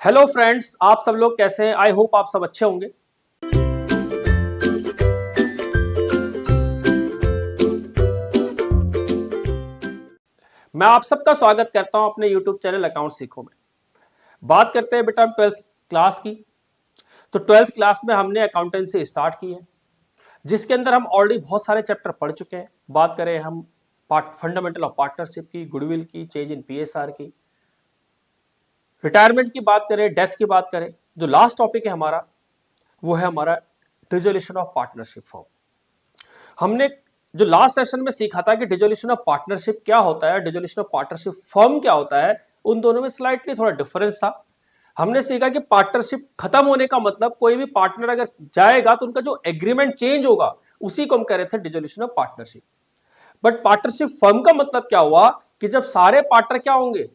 Hello friends, आप सब लोग कैसे हैं? आई होप आप सब अच्छे होंगे। मैं आप सबका स्वागत करता हूं अपने यूट्यूब चैनल अकाउंट सीखो में। बात करते हैं बेटा 12th क्लास की। तो 12th क्लास में हमने अकाउंटेंसी स्टार्ट की है, जिसके अंदर हम ऑलरेडी बहुत सारे चैप्टर पढ़ चुके हैं। बात करें हम फंडामेंटल ऑफ पार्टनरशिप की, गुडविल की, चेंज इन पीएसआर की, रिटायरमेंट की बात करें, डेथ की बात करें। जो लास्ट टॉपिक है हमारा, वो है हमारा डिसोल्यूशन ऑफ पार्टनरशिप फॉर्म। हमने जो लास्ट सेशन में सीखा था कि डिसोल्यूशन ऑफ पार्टनरशिप क्या होता है, डिसोल्यूशन ऑफ पार्टनरशिप फर्म क्या होता है, उन दोनों में स्लाइटली थोड़ा डिफरेंस था। हमने सीखा कि पार्टनरशिप खत्म होने का मतलब कोई भी पार्टनर अगर जाएगा तो उनका जो एग्रीमेंट चेंज होगा, उसी को हम कह रहे थे dissolution of partnership. But partnership firm का मतलब क्या हुआ कि जब सारे पार्टनर क्या होंगे,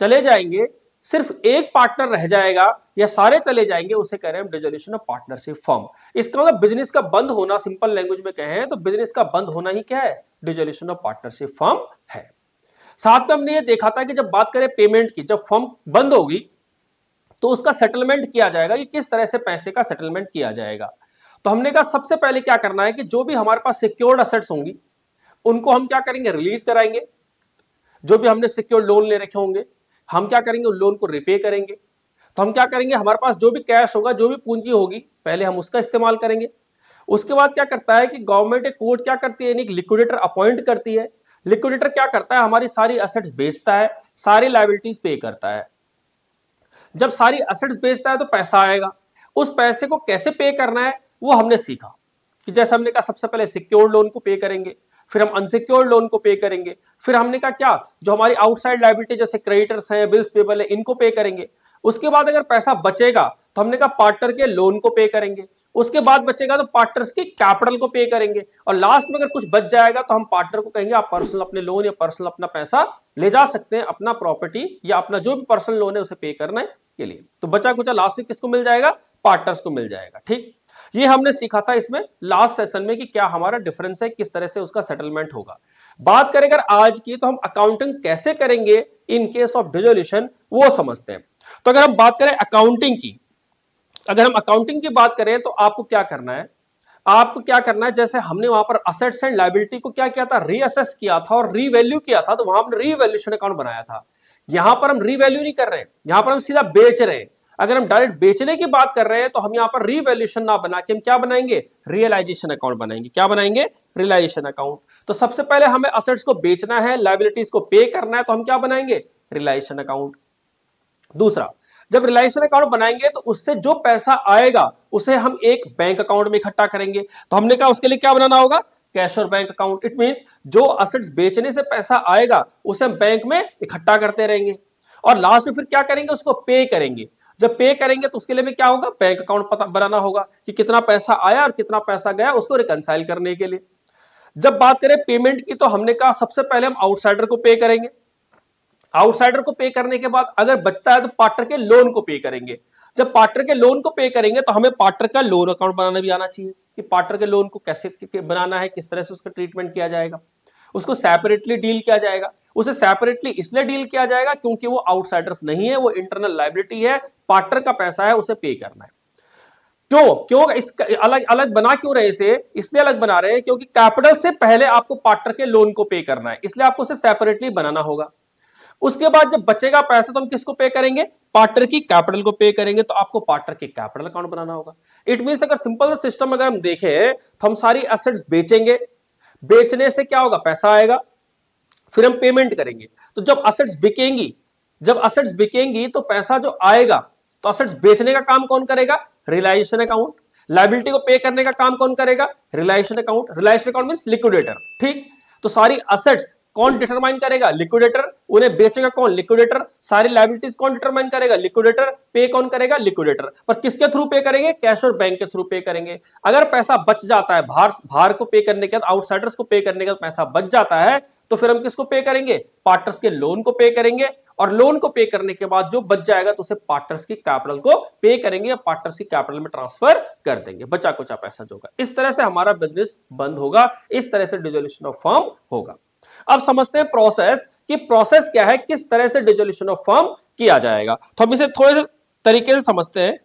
चले जाएंगे, सिर्फ एक पार्टनर रह जाएगा या सारे चले जाएंगे, उसे कह रहे हैं डिसोल्यूशन ऑफ पार्टनरशिप फर्म। इसका मतलब बिजनेस का बंद होना, सिंपल लैंग्वेज में कहें तो बिजनेस का बंद होना ही क्या है, डिसोल्यूशन ऑफ पार्टनरशिप फर्म है। साथ में हमने ये देखा था कि जब बात करें पेमेंट की, जब फर्म बंद होगी तो उसका सेटलमेंट किया जाएगा कि किस तरह से पैसे का सेटलमेंट किया जाएगा। तो हमने कहा सबसे पहले क्या करना है कि जो भी हमारे पास सिक्योर्ड असेट्स होंगी उनको हम क्या करेंगे, रिलीज कराएंगे। जो भी हमने सिक्योर्ड लोन ले रखे होंगे हम क्या करेंगे, उन लोन को रिपे करेंगे। तो हम क्या करेंगे, हमारे पास जो भी कैश होगा, जो भी पूंजी होगी, पहले हम उसका इस्तेमाल करेंगे। उसके बाद क्या करता है कि गवर्नमेंट एक कोर्ट क्या करती है, लिक्विडेटर अपॉइंट करती है। लिक्विडेटर क्या करता है, हमारी सारी असेट्स बेचता है, सारी लायबिलिटीज पे करता है। जब सारी असेट्स बेचता है तो पैसा आएगा, उस पैसे को कैसे पे करना है वो हमने सीखा। कि जैसे हमने कहा सबसे पहले सिक्योर्ड लोन को पे करेंगे, फिर हम अनसिक्योर्ड लोन को पे करेंगे, फिर हमने कहा क्या, जो हमारी आउटसाइड लायबिलिटी जैसे क्रेडिटर्स हैं, बिल्स पेबल है, इनको पे करेंगे। उसके बाद अगर पैसा बचेगा तो हमने कहा पार्टनर के लोन को पे करेंगे। उसके बाद बचेगा तो पार्टनर्स की कैपिटल को पे करेंगे, और लास्ट में अगर कुछ बच जाएगा तो हम पार्टनर को कहेंगे आप पर्सनल अपने लोन या पर्सनल अपना पैसा ले जा सकते हैं, अपना प्रॉपर्टी या अपना जो भी पर्सनल लोन है उसे पे करने के लिए। तो बचा कुछ लास्ट में किसको मिल जाएगा, पार्टनर्स को मिल जाएगा। ठीक, ये हमने सीखा था इसमें लास्ट सेशन में कि क्या हमारा डिफरेंस है, किस तरह से उसका सेटलमेंट होगा। बात करें अगर आज की, तो हम अकाउंटिंग कैसे करेंगे इन केस ऑफ डिसोल्यूशन वो समझते हैं। तो अगर हम बात करें अकाउंटिंग की, अगर हम अकाउंटिंग की बात करें तो आपको क्या करना है, आपको क्या करना है, जैसे हमने वहां पर असेट्स एंड लायबिलिटी को क्या किया था, रीअसेस किया था और रीवैल्यू किया था, तो वहां हमने रीवैल्यूएशन अकाउंट बनाया था। यहां पर हम रीवैल्यू नहीं कर रहे हैं, यहां पर हम सीधा बेच रहे हैं। अगर हम डायरेक्ट बेचने की बात कर रहे हैं तो हम यहां पर रीवैल्यूएशन ना बना के हम क्या बनाएंगे, रियलाइजेशन अकाउंट बनाएंगे। क्या बनाएंगे, रियलाइजेशन अकाउंट। तो सबसे पहले हमें असेट्स को बेचना है, लायबिलिटीज को पे करना है, तो हम क्या बनाएंगे, रियलाइजेशन अकाउंट। दूसरा, जब रिलायंस अकाउंट बनाएंगे तो उससे जो पैसा आएगा उसे हम एक बैंक अकाउंट में इकट्ठा करेंगे। तो हमने कहा उसके लिए क्या बनाना होगा, कैश और बैंक अकाउंट। इट मींस जो असेट्स बेचने से पैसा आएगा उसे हम बैंक में इकट्ठा करते रहेंगे, और लास्ट में फिर क्या करेंगे, उसको पे करेंगे। जब पे करेंगे तो उसके लिए में क्या होगा, बैंक अकाउंट पता बनाना होगा कि कितना पैसा आया और कितना पैसा गया, उसको रिकंसाइल करने के लिए। जब बात करें पेमेंट की, तो हमने कहा सबसे पहले हम आउटसाइडर को पे करेंगे। आउटसाइडर को पे करने के बाद अगर बचता है तो पार्टनर के लोन को पे करेंगे। जब पार्टनर के लोन को पे करेंगे तो हमें पार्टनर का लोन अकाउंट बनाना भी आना चाहिए कि पार्टनर के लोन को कैसे बनाना है, किस तरह से उसका ट्रीटमेंट किया जाएगा, उसको सेपरेटली डील किया जाएगा। उसे सेपरेटली इसलिए डील किया जाएगा क्योंकि वो आउटसाइडर्स नहीं है, वो इंटरनल लायबिलिटी है, पार्टनर का पैसा है, उसे पे करना है। क्यों क्यों इसका अलग अलग बना क्यों रहे, इसे इसलिए अलग बना रहे हैं क्योंकि कैपिटल से पहले आपको पार्टनर के लोन को पे करना है, इसलिए आपको उसे सेपरेटली बनाना होगा। उसके बाद जब बचेगा पैसा तो हम किसको पे करेंगे, पार्टनर की कैपिटल को पे करेंगे, तो आपको पार्टनर की कैपिटल अकाउंट बनाना होगा। इट मींस अगर सिंपल सिस्टम अगर हम देखें तो हम सारी एसेट्स बेचेंगे, बेचने से क्या होगा, पैसा आएगा, फिर हम पेमेंट करेंगे। तो जब असेट्स बिकेंगी, जब असेट्स बिकेंगी तो पैसा जो आएगा, तो असेट्स बेचने का काम कौन करेगा, रियलाइजेशन अकाउंट। लायबिलिटी को पे करने का काम कौन करेगा, realisation account. Realisation account means liquidator. ठीक, तो सारी असेट्स कौन डिटरमाइन करेगा, लिक्विडेटर। उन्हें बेचेगा कौन, लिक्विडेटर। सारी लायबिलिटीज कौन डिटरमाइन करेगा, लिक्विडेटर। पे कौन करेगा, लिक्विडेटर। पर किसके थ्रू पे करेंगे, कैश और बैंक के थ्रू पे करेंगे। अगर पैसा बच जाता है, भार को पे करने के बाद, आउटसाइडर्स को पे करने के बाद पैसा बच जाता है, तो फिर हम किसको पे करेंगे, पार्टनर्स के लोन को पे करेंगे। और लोन को पे करने के बाद जो बच जाएगा तो उसे पार्टनर्स की कैपिटल को पे करेंगे या पार्टनर्स की कैपिटल में ट्रांसफर कर देंगे, बचा कुचा पैसा जो होगा। इस तरह से हमारा बिजनेस बंद होगा, इस तरह से डिसोल्यूशन ऑफ फर्म होगा। अब समझते हैं प्रोसेस, कि प्रोसेस क्या है, किस तरह से डिसोल्यूशन ऑफ फर्म किया जाएगा। तो हम इसे थोड़े तरीके से समझते हैं।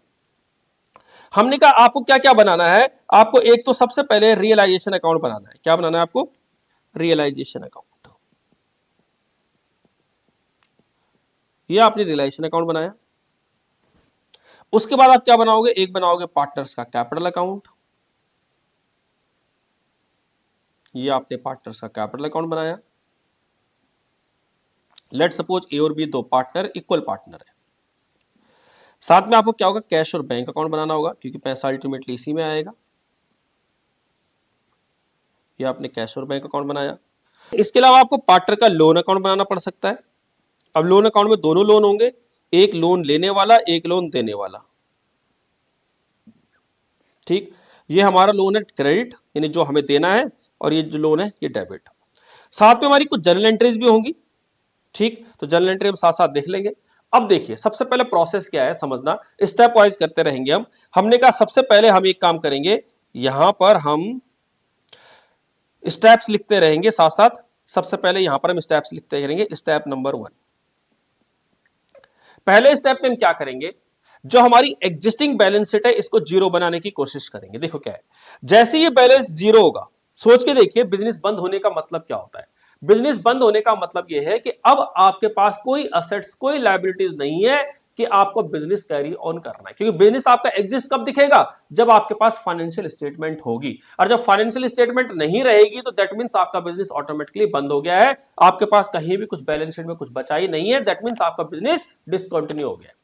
हमने कहा आपको क्या क्या बनाना है, आपको एक तो सबसे पहले रियलाइजेशन अकाउंट बनाना है। क्या बनाना है आपको? Realisation account. ये आपने रियलाइजेशन अकाउंट बनाया। उसके बाद आप क्या बनाओगे? एक बनाओगे पार्टनर्स का कैपिटल अकाउंट। ये आपने पार्टनर्स का कैपिटल अकाउंट बनाया। लेट सपोज ए और बी दो पार्टनर इक्वल पार्टनर है। साथ में आपको क्या होगा? कैश और बैंक अकाउंट बनाना होगा, क्योंकि पैसा अल्टीमेटली इसी में आएगा। ये आपने कैश और बैंक अकाउंट बनाया। इसके अलावा आपको पार्टनर का लोन अकाउंट बनाना पड़ सकता है। अब लोन अकाउंट में दोनों लोन होंगे, एक लोन लेने वाला, एक लोन देने वाला। ठीक, ये हमारा लोन है क्रेडिट, यानी जो हमें देना है, और ये जो लोन है ये डेबिट। साथ में हमारी कुछ जर्नल एंट्रीज भी होंगी। ठीक, तो जर्नल एंट्री हम साथ साथ देख लेंगे। अब देखिए सबसे पहले प्रोसेस क्या है समझना, स्टेप वाइज करते रहेंगे हम। हमने कहा सबसे पहले हम एक काम करेंगे, यहां पर हम स्टेप्स लिखते रहेंगे साथ साथ। सबसे पहले यहां पर हम स्टेप्स लिखते रहेंगे। स्टेप नंबर 1, पहले स्टेप में हम क्या करेंगे, जो हमारी एग्जिस्टिंग बैलेंस शीट है इसको जीरो बनाने की कोशिश करेंगे। देखो क्या है, जैसे ये बैलेंस जीरो होगा, सोच के देखिए बिजनेस बंद होने का मतलब क्या होता है। बिजनेस बंद होने का मतलब यह है कि अब आपके पास कोई असेट्स, कोई लायबिलिटीज नहीं है कि आपको बिजनेस कैरी ऑन करना है, क्योंकि बिजनेस आपका एग्जिस्ट कब दिखेगा? जब आपके पास फाइनेंशियल स्टेटमेंट होगी। और जब फाइनेंशियल स्टेटमेंट नहीं रहेगी तो दैट मींस आपका बिजनेस ऑटोमेटिकली बंद हो गया है। आपके पास कहीं भी कुछ बैलेंस शीट में कुछ बचा ही नहीं है, दैट मींस आपका बिजनेस डिसकंटिन्यू हो गया है।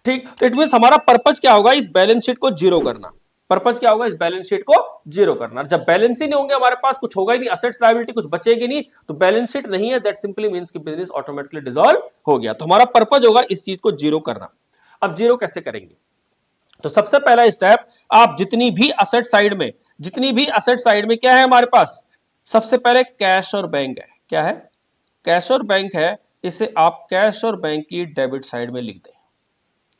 ठीक, तो इट मींस हमारा पर्पज क्या होगा? इस बैलेंस शीट को जीरो करना। पर्पज क्या होगा? इस बैलेंस शीट को जीरो करना। जब बैलेंस ही नहीं होंगे, हमारे पास कुछ होगा ही नहीं, असेट्स लायबिलिटी कुछ बचेगी नहीं, तो बैलेंस शीट नहीं है, दैट सिंपली मींस कि बिजनेस ऑटोमेटिकली डिसॉल्व हो गया। तो हमारा पर्पज होगा इस चीज को जीरो करना। अब जीरो कैसे करेंगे? तो सबसे पहला स्टेप, आप जितनी भी असेट साइड में, जितनी भी असेट साइड में क्या है हमारे पास, सबसे पहले कैश और बैंक है। क्या है? कैश और बैंक है। इसे आप कैश और बैंक की डेबिट साइड में लिख दें।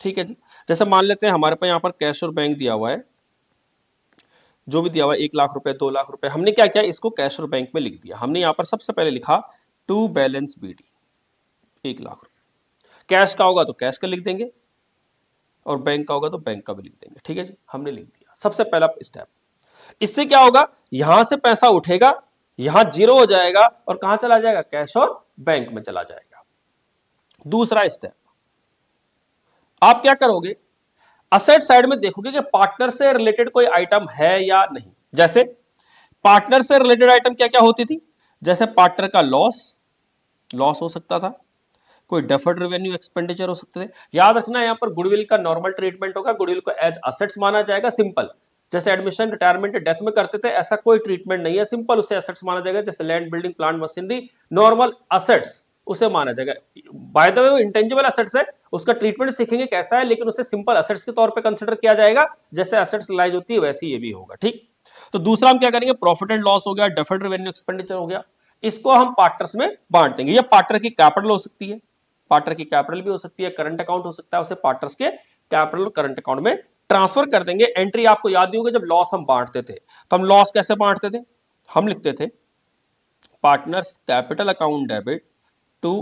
ठीक है जी, जैसे मान लेते हैं हमारे पास यहां पर कैश और बैंक दिया हुआ है, जो भी दिया हुआ है 1,00,000 रुपए, 2,00,000 रुपए, हमने क्या किया? इसको कैश और बैंक में लिख दिया। हमने यहां पर सबसे पहले लिखा टू बैलेंस बीडी, 1,00,000 रुपए। कैश का होगा तो कैश का लिख देंगे, और बैंक का होगा तो बैंक का भी लिख देंगे। ठीक है जी, हमने लिख दिया सबसे पहला स्टेप। इससे क्या होगा? यहां से पैसा उठेगा, यहां जीरो हो जाएगा, और कहां चला जाएगा? कैश और बैंक में चला जाएगा। दूसरा स्टेप, आप क्या करोगे? असेट साइड में देखोगे कि पार्टनर से रिलेटेड कोई आइटम है या नहीं। जैसे पार्टनर से रिलेटेड आइटम क्या क्या होती थी? जैसे पार्टनर का लॉस, लॉस हो सकता था, कोई डेफर्ड रेवेन्यू एक्सपेंडिचर हो सकते थे। याद रखना यहां पर गुडविल का नॉर्मल ट्रीटमेंट होगा, गुडविल को एज असेट्स माना जाएगा। सिंपल, जैसे एडमिशन, रिटायरमेंट, डेथ में करते थे, ऐसा कोई ट्रीटमेंट नहीं है। सिंपल उसे असेट्स माना जाएगा, जैसे land, building, plant, machinery, normal assets उसे माना जाएगा। बाय द वे वो इंटेंजिबल असेट्स है, उसका ट्रीटमेंट सीखेंगे कैसा है, लेकिन उसे सिंपल असेट्स के तौर पे कंसीडर किया जाएगा। जैसे असेट्स रिलाइज होती है वैसे ये भी होगा। ठीक, तो दूसरा हम क्या करेंगे? प्रॉफिट एंड लॉस हो गया, डेफर्ड रेवेन्यू एक्सपेंडिचर हो गया, इसको हम पार्टनर्स में बांट देंगे। ये पार्टनर की कैपिटल हो सकती है, पार्टनर की कैपिटल भी हो सकती है, करंट अकाउंट हो सकता है, उसे पार्टनर्स के कैपिटल और करंट अकाउंट में ट्रांसफर कर देंगे। एंट्री आपको याद ही होगी, जब लॉस हम बांटते थे तो हम लॉस कैसे बांटते थे? हम लिखते थे partners capital account debit to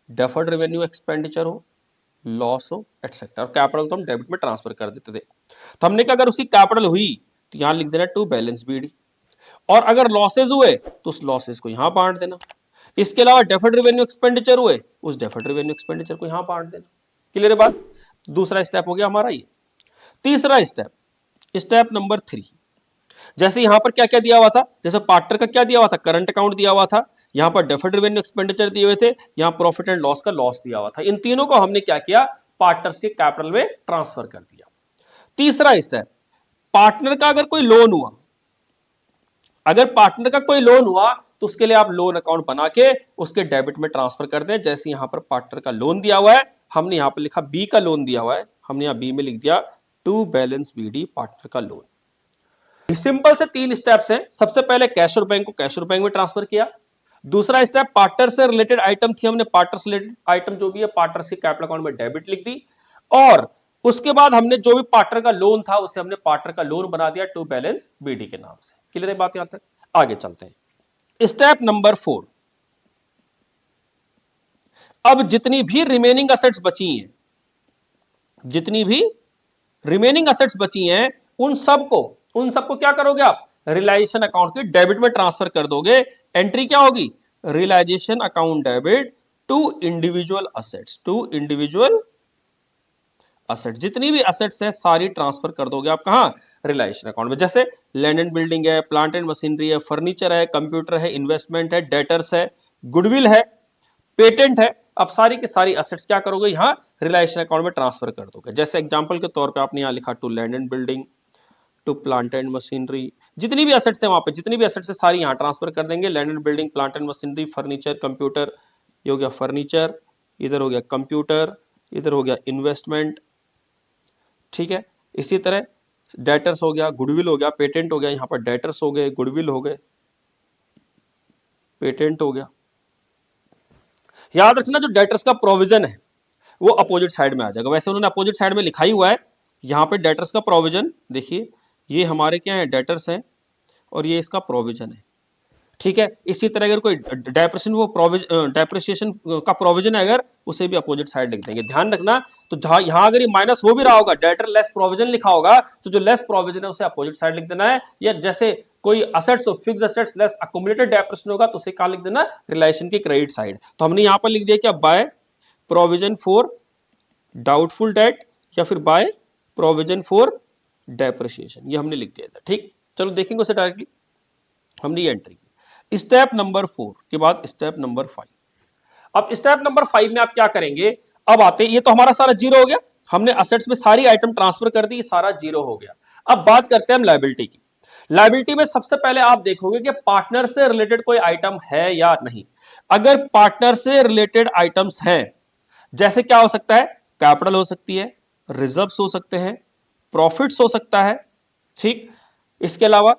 deferred revenue expenditure हो, लॉस हो, एटसेट्रा, और कैपिटल तो हम डेबिट में ट्रांसफर कर देते थे। तो हमने कहा अगर उसकी कैपिटल हुई तो यहां लिख देना टू बैलेंस बीडी, और अगर लॉसेज हुए तो उस लॉसेज को यहां बांट देना। इसके अलावा डेफर्ड रेवेन्यू एक्सपेंडिचर हुए, उस डेफर्ड रेवेन्यू एक्सपेंडिचर को यहां बांट देना। क्लियर है बात? दूसरा स्टेप हो गया हमारा ये। तीसरा स्टेप, स्टेप नंबर 3, जैसे यहां पर क्या क्या दिया हुआ था? जैसे पार्टनर का क्या दिया हुआ था? करंट अकाउंट दिया हुआ था, यहां पर डेफर्ड रेवेन्यू एक्सपेंडिचर दिए हुए थे, यहां प्रॉफिट एंड लॉस का लॉस दिया हुआ था। इन तीनों को हमने क्या किया? पार्टनर्स के कैपिटल में ट्रांसफर कर दिया। तीसरा स्टेप, पार्टनर का अगर कोई लोन हुआ, अगर पार्टनर का कोई लोन हुआ तो उसके लिए आप लोन अकाउंट बना के उसके डेबिट में ट्रांसफर कर दें। जैसे यहां पर पार्टनर का लोन दिया हुआ है, हमने यहां पर लिखा बी का लोन दिया हुआ है, हमने यहां बी में लिख दिया टू बैलेंस बीडी पार्टनर का लोन। सिंपल से 3 स्टेप्स हैं। सबसे पहले कैश और बैंक को कैश और बैंक में ट्रांसफर किया। दूसरा स्टेप, पार्टनर से रिलेटेड आइटम थी, हमने पार्टनर से रिलेटेड आइटम जो भी है पार्टनर के कैपिटल अकाउंट में डेबिट लिख दी। और उसके बाद हमने जो भी पार्टनर का लोन था उसे हमने पार्टनर का लोन बना दिया टू बैलेंस बीडी के नाम से। क्लियर है बात? यहां तक आगे चलते हैं। स्टेप नंबर 4, अब जितनी भी रिमेनिंग असेट्स बची हैं, जितनी भी रिमेनिंग असेट्स बची हैं उन सबको क्या करोगे आप, रियलाइजेशन अकाउंट के डेबिट में ट्रांसफर कर दोगे। एंट्री क्या होगी, realisation account debit to individual assets, to individual asset, जितनी भी असेट्स है सारी ट्रांसफर कर दोगे आप कहां, रियलाइजेशन अकाउंट में। जैसे लैंड एंड बिल्डिंग है, प्लांट एंड मशीनरी है, फर्नीचर है, कंप्यूटर है, इन्वेस्टमेंट है, डेटर्स है, गुडविल है, पेटेंट है। अब सारी की सारी असेट्स क्या करोगे, यहां रियलाइजेशन अकाउंट में ट्रांसफर कर दोगे। जैसे एग्जांपल के तौर पे आपने यहां लिखा to land and building, to plant and machinery, जितनी भी असेट्स है वहां पे, जितनी भी असेट्स है सारी यहां ट्रांसफर कर देंगे। Land and building, plant and machinery, furniture, computer, ये हो गया फर्नीचर, इधर हो गया कंप्यूटर, इधर हो गया इन्वेस्टमेंट, ठीक है। इसी तरह डेटर्स हो गया, गुडविल हो गया, पेटेंट हो गया, यहां पर डेटर्स हो गए, गुडविल हो गए, पेटेंट हो गया। याद रखना जो डेटर्स का प्रोविजन है वो अपोजिट साइड में आ जाएगा। वैसे उन्होंने अपोजिट साइड में लिखा ही हुआ है, यहां पे डेटर्स का प्रोविजन देखिए, ये हमारे क्या है, डेटर्स हैं और ये इसका प्रोविजन है, ठीक है। इसी तरह अगर कोई डेप्रिसिएशन का प्रोविजन है अगर, उसे भी अपोजिट साइड लिख देंगे। ध्यान रखना, तो जहां यहां अगर ये माइनस हो भी रहा होगा, डेटर लेस प्रोविजन लिखा होगा, तो जो लेस प्रोविजन है उसे अपोजिट साइड लिख देना है। या जैसे कोई असेट्स हो, fix assets less accumulated depreciation होगा, तो उसे क्या लिख देना, रिलेशन की क्रेडिट साइड। तो हमने यहां पर लिख दिया क्या, by provision for doubtful date, या फिर बाय प्रोविजन फॉर डेप्रिसिएशन, ये हमने लिख दिया था, ठीक। चलो देखेंगे उसे डायरेक्टली। हमने ये एंट्री की। स्टेप नंबर 4 के बाद स्टेप नंबर 5। अब स्टेप नंबर 5 में आप क्या करेंगे, अब आते हैं, ये तो हमारा सारा जीरो हो गया, हमने असेट्स में सारी आइटम ट्रांसफर कर दी, सारा जीरो हो गया। अब बात करते हैं हम लायबिलिटी की। लायबिलिटी में सबसे पहले आप देखोगे कि पार्टनर से रिलेटेड कोई आइटम है या नहीं। अगर पार्टनर से रिलेटेड आइटम्स हैं, जैसे क्या हो सकता है, कैपिटल हो सकती है, रिजर्व्स हो सकते हैं, प्रॉफिट्स हो सकता है, ठीक। इसके अलावा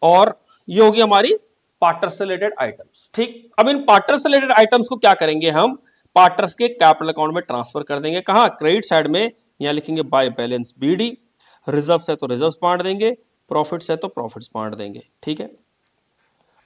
और ये होगी हमारी पार्टनर से रिलेटेड आइटम्स, ठीक। अब इन पार्टनर से रिलेटेड आइटम्स को क्या करेंगे हम, पार्टनर्स के कैपिटल अकाउंट में ट्रांसफर कर देंगे। कहां, क्रेडिट साइड में, यहां लिखेंगे बाय बैलेंस बीडी। रिजर्व्स है तो रिजर्व्स बांट देंगे, प्रॉफिट्स है तो प्रॉफिट्स बांट देंगे, ठीक है।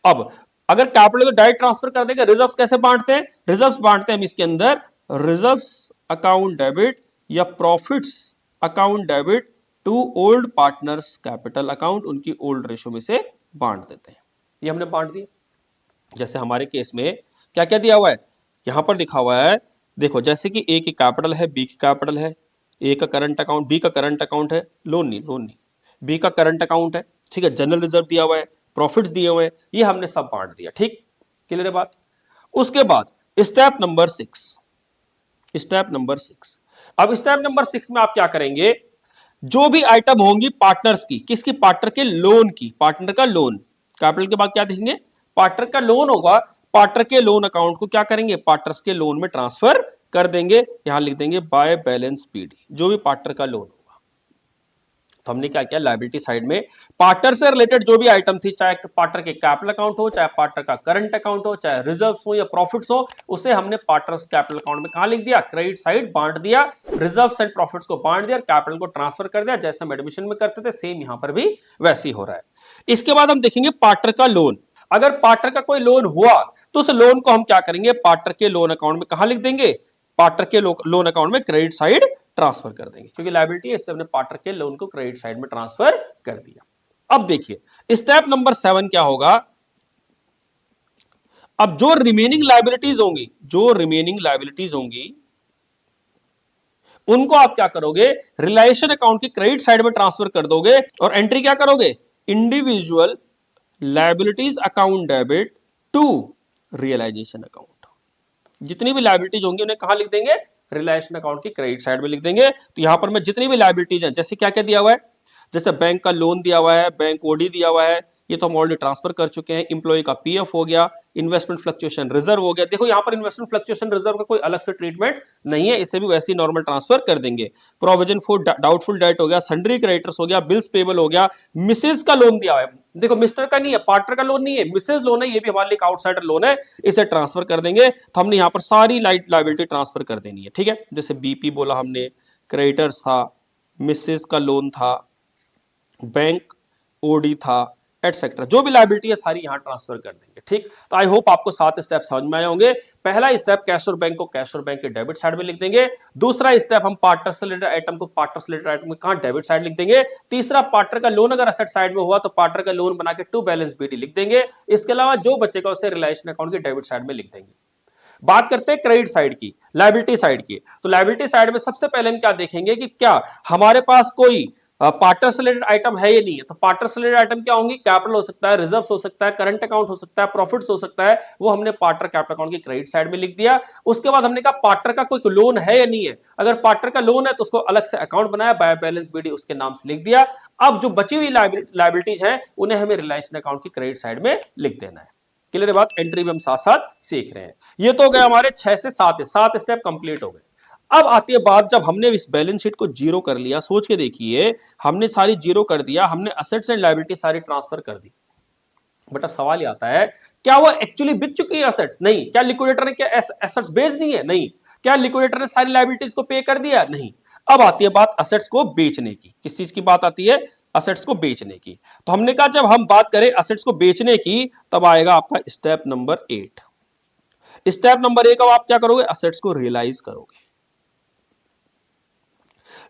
अब अगर कैपिटल को डायरेक्ट ट्रांसफर कर देंगे, रिजर्व्स कैसे बांटते हैं, रिजर्व्स बांटते हैं हम इसके अंदर रिजर्व्स अकाउंट डेबिट या profits account debit to old partners capital account, उनकी ओल्ड रेशो में से बांट देते हैं। ये हमने बांट दिया। जैसे हमारे केस में क्या क्या दिया हुआ है, यहां पर लिखा हुआ है, देखो जैसे कि ए की कैपिटल है, बी की कैपिटल है, ए का करंट अकाउंट, बी का करंट अकाउंट है, लोन नहीं, बी का करंट अकाउंट है, ठीक है, जनरल रिजर्व दिया हुआ है, प्रॉफिट्स दिए हुए हैं, ये हमने सब बांट दिया, ठीक, क्लियर है बात। उसके बाद स्टेप नंबर 6, स्टेप नंबर 6। अब स्टेप नंबर 6 में आप क्या करेंगे, जो भी आइटम होंगी पार्टनर्स की, किसकी, पार्टनर के लोन की, पार्टनर का लोन, कैपिटल के बाद क्या देखेंगे, पार्टनर का लोन होगा, पार्टनर के लोन अकाउंट को क्या करेंगे, पार्टनर्स के लोन में ट्रांसफर कर देंगे। यहां लिख देंगे बाय बैलेंस पीडी, जो भी पार्टनर का लोन होगा। तो हमने क्या किया, लायबिलिटी साइड में पार्टनर से रिलेटेड जो भी आइटम थी, चाहे पार्टनर के कैपिटल अकाउंट हो, चाहे पार्टनर का करंट अकाउंट हो, चाहे रिजर्व्स हो या प्रॉफिट्स हो, उसे हमने पार्टनर्स कैपिटल अकाउंट में कहां लिख दिया, क्रेडिट साइड बांट दिया, रिजर्व्स एंड प्रॉफिट्स को बांट दिया, कैपिटल को ट्रांसफर कर दिया। जैसे हम एडमिशन में करते थे सेम यहां पर भी वैसे ही हो रहा है। इसके बाद हम देखेंगे पार्टनर का लोन। अगर पार्टनर का कोई लोन हुआ तो उस लोन को हम क्या करेंगे, पार्टनर के लोन अकाउंट में कहां लिख देंगे, पार्टनर के लोन अकाउंट में क्रेडिट साइड ट्रांसफर कर देंगे, क्योंकि लायबिलिटी है इसलिए हमने पार्टनर के लोन को क्रेडिट साइड में ट्रांसफर कर दिया। अब देखिए स्टेप नंबर 7 क्या होगा, अब जो रिमेनिंग लायबिलिटीज होंगी, जो रिमेनिंग लायबिलिटीज होंगी उनको आप क्या करोगे, रिलेशन अकाउंट की क्रेडिट साइड में ट्रांसफर कर दोगे और एंट्री क्या करोगे, individual liabilities account debit to realisation account. जितनी भी लायबिलिटीज होंगी उन्हें कहां लिख देंगे, रिलेशन अकाउंट की क्रेडिट साइड में लिख देंगे। तो यहां पर मैं जितनी भी लायबिलिटीज हैं, जैसे क्या क्या दिया हुआ है, जैसे बैंक का लोन दिया हुआ है, बैंक ओडी दिया हुआ है, ये तो हम ऑलरेडी ट्रांसफर कर चुके हैं। इंप्लॉय का पीएफ हो गया, इन्वेस्टमेंट फ्लक्चुएशन रिजर्व हो गया। देखो यहां पर इन्वेस्टमेंट फ्लक्चुएशन रिजर्व का कोई अलग से ट्रीटमेंट नहीं है, इसे भी वैसे ही नॉर्मल ट्रांसफर कर देंगे। प्रोविजन फॉर डाउटफुल डेट हो गया, सन्ड्री क्रेडिटर्स हो गया, बिल्स पेबल हो गया, मिसेज का लोन दिया हुआ है, देखो मिस्टर का नहीं है, पार्टनर का लोन नहीं है, मिसेज लोन है, ये भी हमारे लिए आउटसाइडर लोन है, इसे ट्रांसफर कर देंगे। तो हमने यहां पर सारी लायबिलिटी ट्रांसफर कर देनी है, ठीक है। जैसे बीपी बोला हमने, क्रेडिटर्स था, मिसेज का लोन था, बैंक ओडी था, एटसेट्रा, जो भी लायबिलिटी है सारी यहां ट्रांसफर कर देंगे। ठीक, तो आई होप आपको 7 स्टेप समझ में आए होंगे। पहला स्टेप कैश और बैंक को कैश और बैंक के डेबिट साइड में लिख देंगे। दूसरा स्टेप हम पार्टनर से रिलेटेड आइटम को पार्टनर से रिलेटेड आइटम में कहां डेबिट साइड लिख देंगे। तीसरा पार्टनर का लोन अगर असेट साइड में हुआ तो पार्टनर का लोन बना के टू बैलेंस बीडी लिख देंगे। इसके अलावा जो बचेगा उसे रिलायंस अकाउंट के डेबिट साइड में लिख देंगे। बात करते हैं क्रेडिट साइड की, लायबिलिटी साइड की। तो लायबिलिटी साइड में सबसे पहले हम क्या देखेंगे कि क्या हमारे पास कोई पार्टनर से रिलेटेड आइटम है या नहीं है। तो पार्टनर से रिलेटेड आइटम क्या होंगी, कैपिटल हो सकता है, रिजर्व्स हो सकता है, करंट अकाउंट हो सकता है, प्रॉफिट्स हो सकता है, वो हमने पार्टनर कैपिटल अकाउंट की क्रेडिट साइड में लिख दिया। उसके बाद हमने कहा पार्टनर का कोई लोन है या नहीं है। अगर पार्टनर का लोन है तो उसको अलग से अकाउंट बनाया, बाय बैलेंस बीडी उसके नाम से लिख दिया। अब जो बची हुई लायबिलिटीज है उन्हें हमें रिलायंस अकाउंट की क्रेडिट साइड में लिख देना है। क्लियर बात, एंट्री भी हम साथ साथ सीख रहे हैं। ये तो हो गए हमारे 6 से 7 स्टेप कंप्लीट हो गए। अब आती है बात, जब हमने इस बैलेंस शीट को जीरो कर लिया, सोच के देखिए, हमने सारी जीरो कर दिया, हमने असेट्स एंड लायबिलिटी सारी ट्रांसफर कर दी। बट अब सवाल ये आता है, क्या वो एक्चुअली बिक चुकी है असेट्स? नहीं। क्या लिक्विडेटर ने क्या एसेट्स बेच दी है? नहीं। क्या लिक्विडेटर ने सारी लायबिलिटीज को पे कर दिया? नहीं। अब आती है बात असेट्स को बेचने की। किस चीज की बात आती है? असेट्स को बेचने की। तो हमने कहा जब हम बात करें असेट्स को बेचने की तब आएगा आपका स्टेप नंबर 8। स्टेप नंबर 1 अब आप क्या करोगे, असेट्स को रियलाइज करोगे।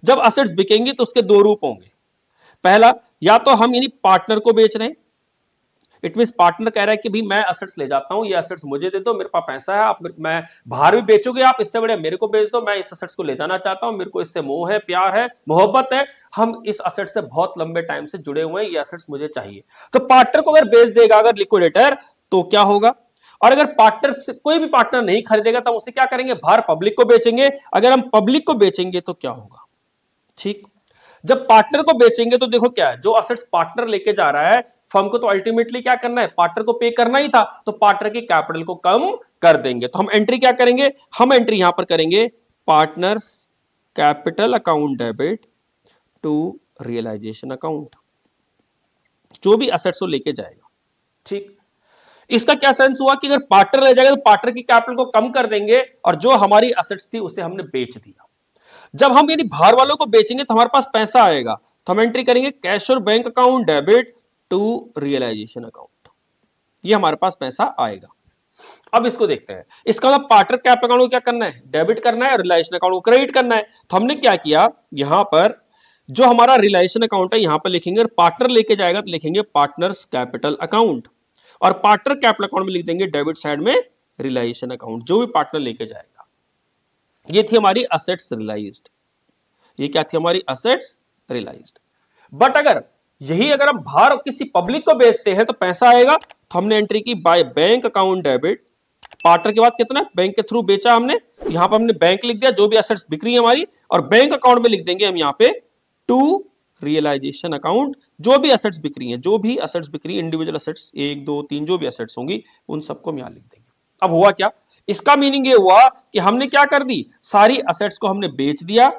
जब असेट्स बिकेंगे तो उसके दो रूप होंगे। पहला, या तो हम यानी पार्टनर को बेच रहे हैं, इट मीन पार्टनर कह रहा है कि भाई मैं असेट्स ले जाता हूं, ये असेट्स मुझे दे दो, मेरे पास पैसा है, आप मैं बाहर भी बेचोगे आप, इससे बड़े मेरे को बेच दो, मैं इस असेट्स को ले जाना चाहता हूं, मेरे को इससे मोह है, प्यार है, मोहब्बत है, हम इस असेट से बहुत लंबे टाइम से जुड़े हुए हैं, ये असेट्स मुझे चाहिए। तो पार्टनर को अगर बेच देगा अगर लिक्विडेटर तो क्या होगा। और अगर पार्टनर से कोई भी पार्टनर नहीं खरीदेगा तो उसे क्या करेंगे, बाहर पब्लिक को बेचेंगे। अगर हम पब्लिक को बेचेंगे तो क्या होगा, ठीक। जब पार्टनर को बेचेंगे तो देखो क्या है, जो असेट्स पार्टनर लेके जा रहा है फर्म को तो अल्टीमेटली क्या करना है, पार्टनर को पे करना ही था, तो पार्टनर की कैपिटल को कम कर देंगे। तो हम एंट्री क्या करेंगे, हम एंट्री यहां पर करेंगे partners capital account debit to realisation account, जो भी असेट्स वो लेके जाएगा। ठीक, इसका क्या सेंस हुआ कि अगर पार्टनर ले जाएगा तो पार्टनर की कैपिटल को कम कर देंगे और जो हमारी असेट्स थी उसे हमने बेच दिया। जब हम यानी बाहर वालों को बेचेंगे तो हमारे पास पैसा आएगा, तो हम एंट्री करेंगे कैश और bank account debit to realisation account, ये हमारे पास पैसा आएगा। अब इसको देखते हैं, इसका मतलब पार्टनर कैपिटल अकाउंट को क्या करना है, डेबिट करना है, और रियलाइजेशन अकाउंट को क्रेडिट करना है। तो हमने क्या किया, यहां पर जो हमारा रियलाइजेशन अकाउंट है यहां पर लिखेंगे, और पार्टनर लेके जाएगा तो लिखेंगे पार्टनर्स कैपिटल अकाउंट, और पार्टनर कैपिटल अकाउंट में लिख देंगे डेबिट साइड में रियलाइजेशन अकाउंट, जो भी पार्टनर लेके जाएगा। ये थी हमारी असेट्स रियलाइज्ड, ये क्या थी हमारी असेट्स रियलाइज्ड। बट अगर यही अगर हम बाहर किसी पब्लिक को बेचते हैं तो पैसा आएगा, तो हमने एंट्री की by bank account debit, partner के बाद कितना, बैंक के थ्रू बेचा हमने, यहां पर हमने बैंक लिख दिया, जो भी असेट्स बिक रही है हमारी, और बैंक अकाउंट में लिख देंगे हम यहां पे टू रियलाइजेशन अकाउंट, जो भी असेट्स बिक रही हैं, जो भी असेट्स बिक रही है, इंडिविजुअल असेट्स 1 2 3 जो भी असेट्स होंगी उन सबको हम यहां लिख देंगे। अब हुआ क्या, इसका मीनिंग ये हुआ कि हमने क्या कर दी, सारी असेट्स को हमने बेच दिया,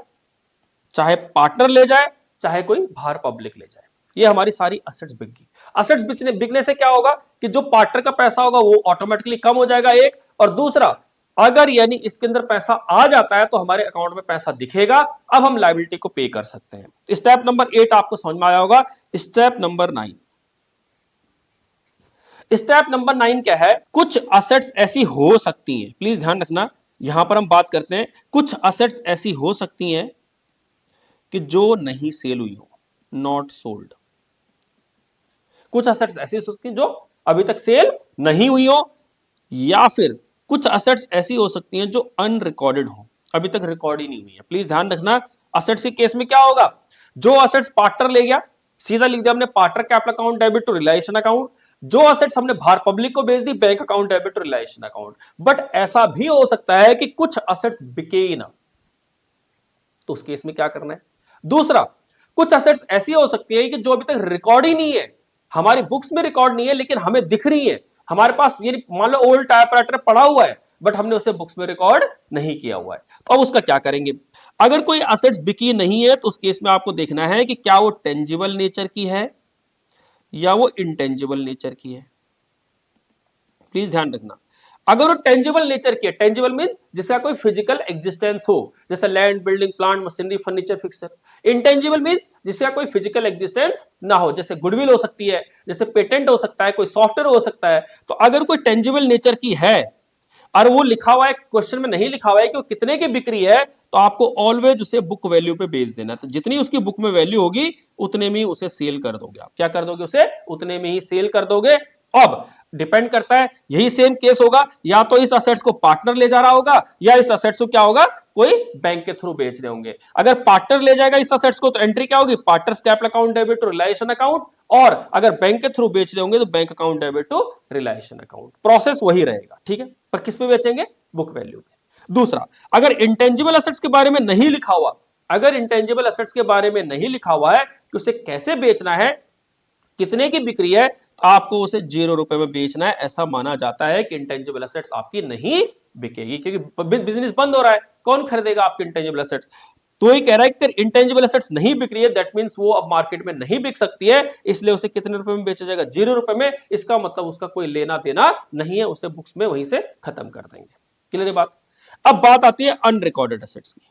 चाहे पार्टनर ले जाए चाहे कोई बाहर पब्लिक ले जाए, ये हमारी सारी असेट्स बिक गई। असेट्स बिकने से क्या होगा कि जो पार्टनर का पैसा होगा वो ऑटोमेटिकली कम हो जाएगा, एक, और दूसरा अगर यानी इसके अंदर पैसा आ जाता है तो हमारे अकाउंट में पैसा दिखेगा, अब हम लायबिलिटी को पे कर सकते हैं। स्टेप नंबर 8 आपको समझ में आया होगा। स्टेप नंबर 9, स्टेप नंबर 9 क्या है, कुछ असेट्स ऐसी हो सकती हैं, प्लीज ध्यान रखना, यहां पर हम बात करते हैं कुछ असेट्स ऐसी हो सकती हैं कि जो नहीं सेल हुई हो, नॉट सोल्ड। कुछ असेट्स ऐसी हो सकती हैं जो अभी तक सेल नहीं हुई हो, या फिर कुछ असेट्स ऐसी हो सकती हैं जो अनरिकॉर्डेड हो, अभी तक रिकॉर्ड ही नहीं हुई है। प्लीज ध्यान रखना, असेट्स के केस में क्या होगा, जो असेट्स पार्टनर ले गया सीधा लिख दिया हमने partner capital account debit to realisation account, जो असेट्स हमने बाहर पब्लिक को भेज दी bank account debit to realisation account. But ऐसा भी हो सकता है कि कुछ असेट्स बिके ही ना, तो उस केस में क्या करना है। दूसरा, कुछ असेट्स ऐसी हो सकती है कि जो अभी तक रिकॉर्ड ही नहीं है, हमारी बुक्स में रिकॉर्ड नहीं है लेकिन हमें दिख रही है, हमारे पास ये मान लो ओल्ड टाइपराइटर पड़ा हुआ है बट हमने उसे बुक्स में रिकॉर्ड नहीं किया हुआ है, तो अब उसका क्या करेंगे। अगर कोई असेट्स बिकी नहीं है तो उस केस में आपको देखना है कि क्या वो टेंजिबल नेचर की है या वो इंटेंजिबल नेचर की है। प्लीज ध्यान रखना, अगर वो टेंजिबल नेचर की है, टेंजिबल मींस जिसका कोई फिजिकल एग्जिस्टेंस हो, जैसे land, building, plant, machinery, furniture, fixer. Intangible means जिसका कोई फिजिकल एग्जिस्टेंस ना हो, जैसे गुडविल हो सकती है, जैसे पेटेंट हो सकता है, कोई सॉफ्टवेयर हो सकता है। तो अगर कोई टेंजिबल नेचर की है और वो लिखा हुआ है, क्वेश्चन में नहीं लिखा हुआ है कि वो कितने की बिक्री है, तो आपको ऑलवेज उसे बुक वैल्यू पे बेच देना। तो जितनी उसकी बुक में वैल्यू होगी उतने में ही उसे सेल कर दोगे। आप क्या कर दोगे? उसे उतने में ही सेल कर दोगे। अब डिपेंड करता है, यही सेम केस होगा, या तो इस असेट्स को पार्टनर ले जा रहा होगा, या इस असेट्स को क्या होगा, कोई बैंक के थ्रू बेच रहे होंगे। अगर पार्टनर ले जाएगा इस असेट्स को तो एंट्री क्या होगी? Partners capital account debit to reliance account. और अगर बैंक के थ्रू बेच रहे होंगे तो bank account debit to reliance account. Process वही रहेगा, ठीक है। पर किस पे बेचेंगे? बुक वैल्यू पे। दूसरा, अगर इंटेंजिबल असेट्स के बारे में नहीं लिखा हुआ, अगर इंटेंजिबल असेट्स के बारे में नहीं लिखा हुआ है कि उसे कैसे बेचना है, कितने की बिक्री है, तो आपको उसे 0 रुपए में बेचना है। ऐसा माना जाता है कि इंटेंजिबल असेट्स आपकी नहीं बिकेगी, क्योंकि बिजनेस बंद हो रहा है, कौन खरीदेगा आपके इंटेंजिबल असेट्स। तो ही कह रहा है कि इंटेंजिबल असेट्स नहीं बिक रही है, दैट मींस वो अब मार्केट में नहीं बिक सकती है, इसलिए उसे कितने रुपए में बेचा जाएगा? 0 रुपए में। इसका मतलब उसका कोई लेना देना नहीं है, उसे बुक्स में वहीं से खत्म कर देंगे। क्लियर है बात? अब बात आती है अनरिकॉर्डेड असेट्स की।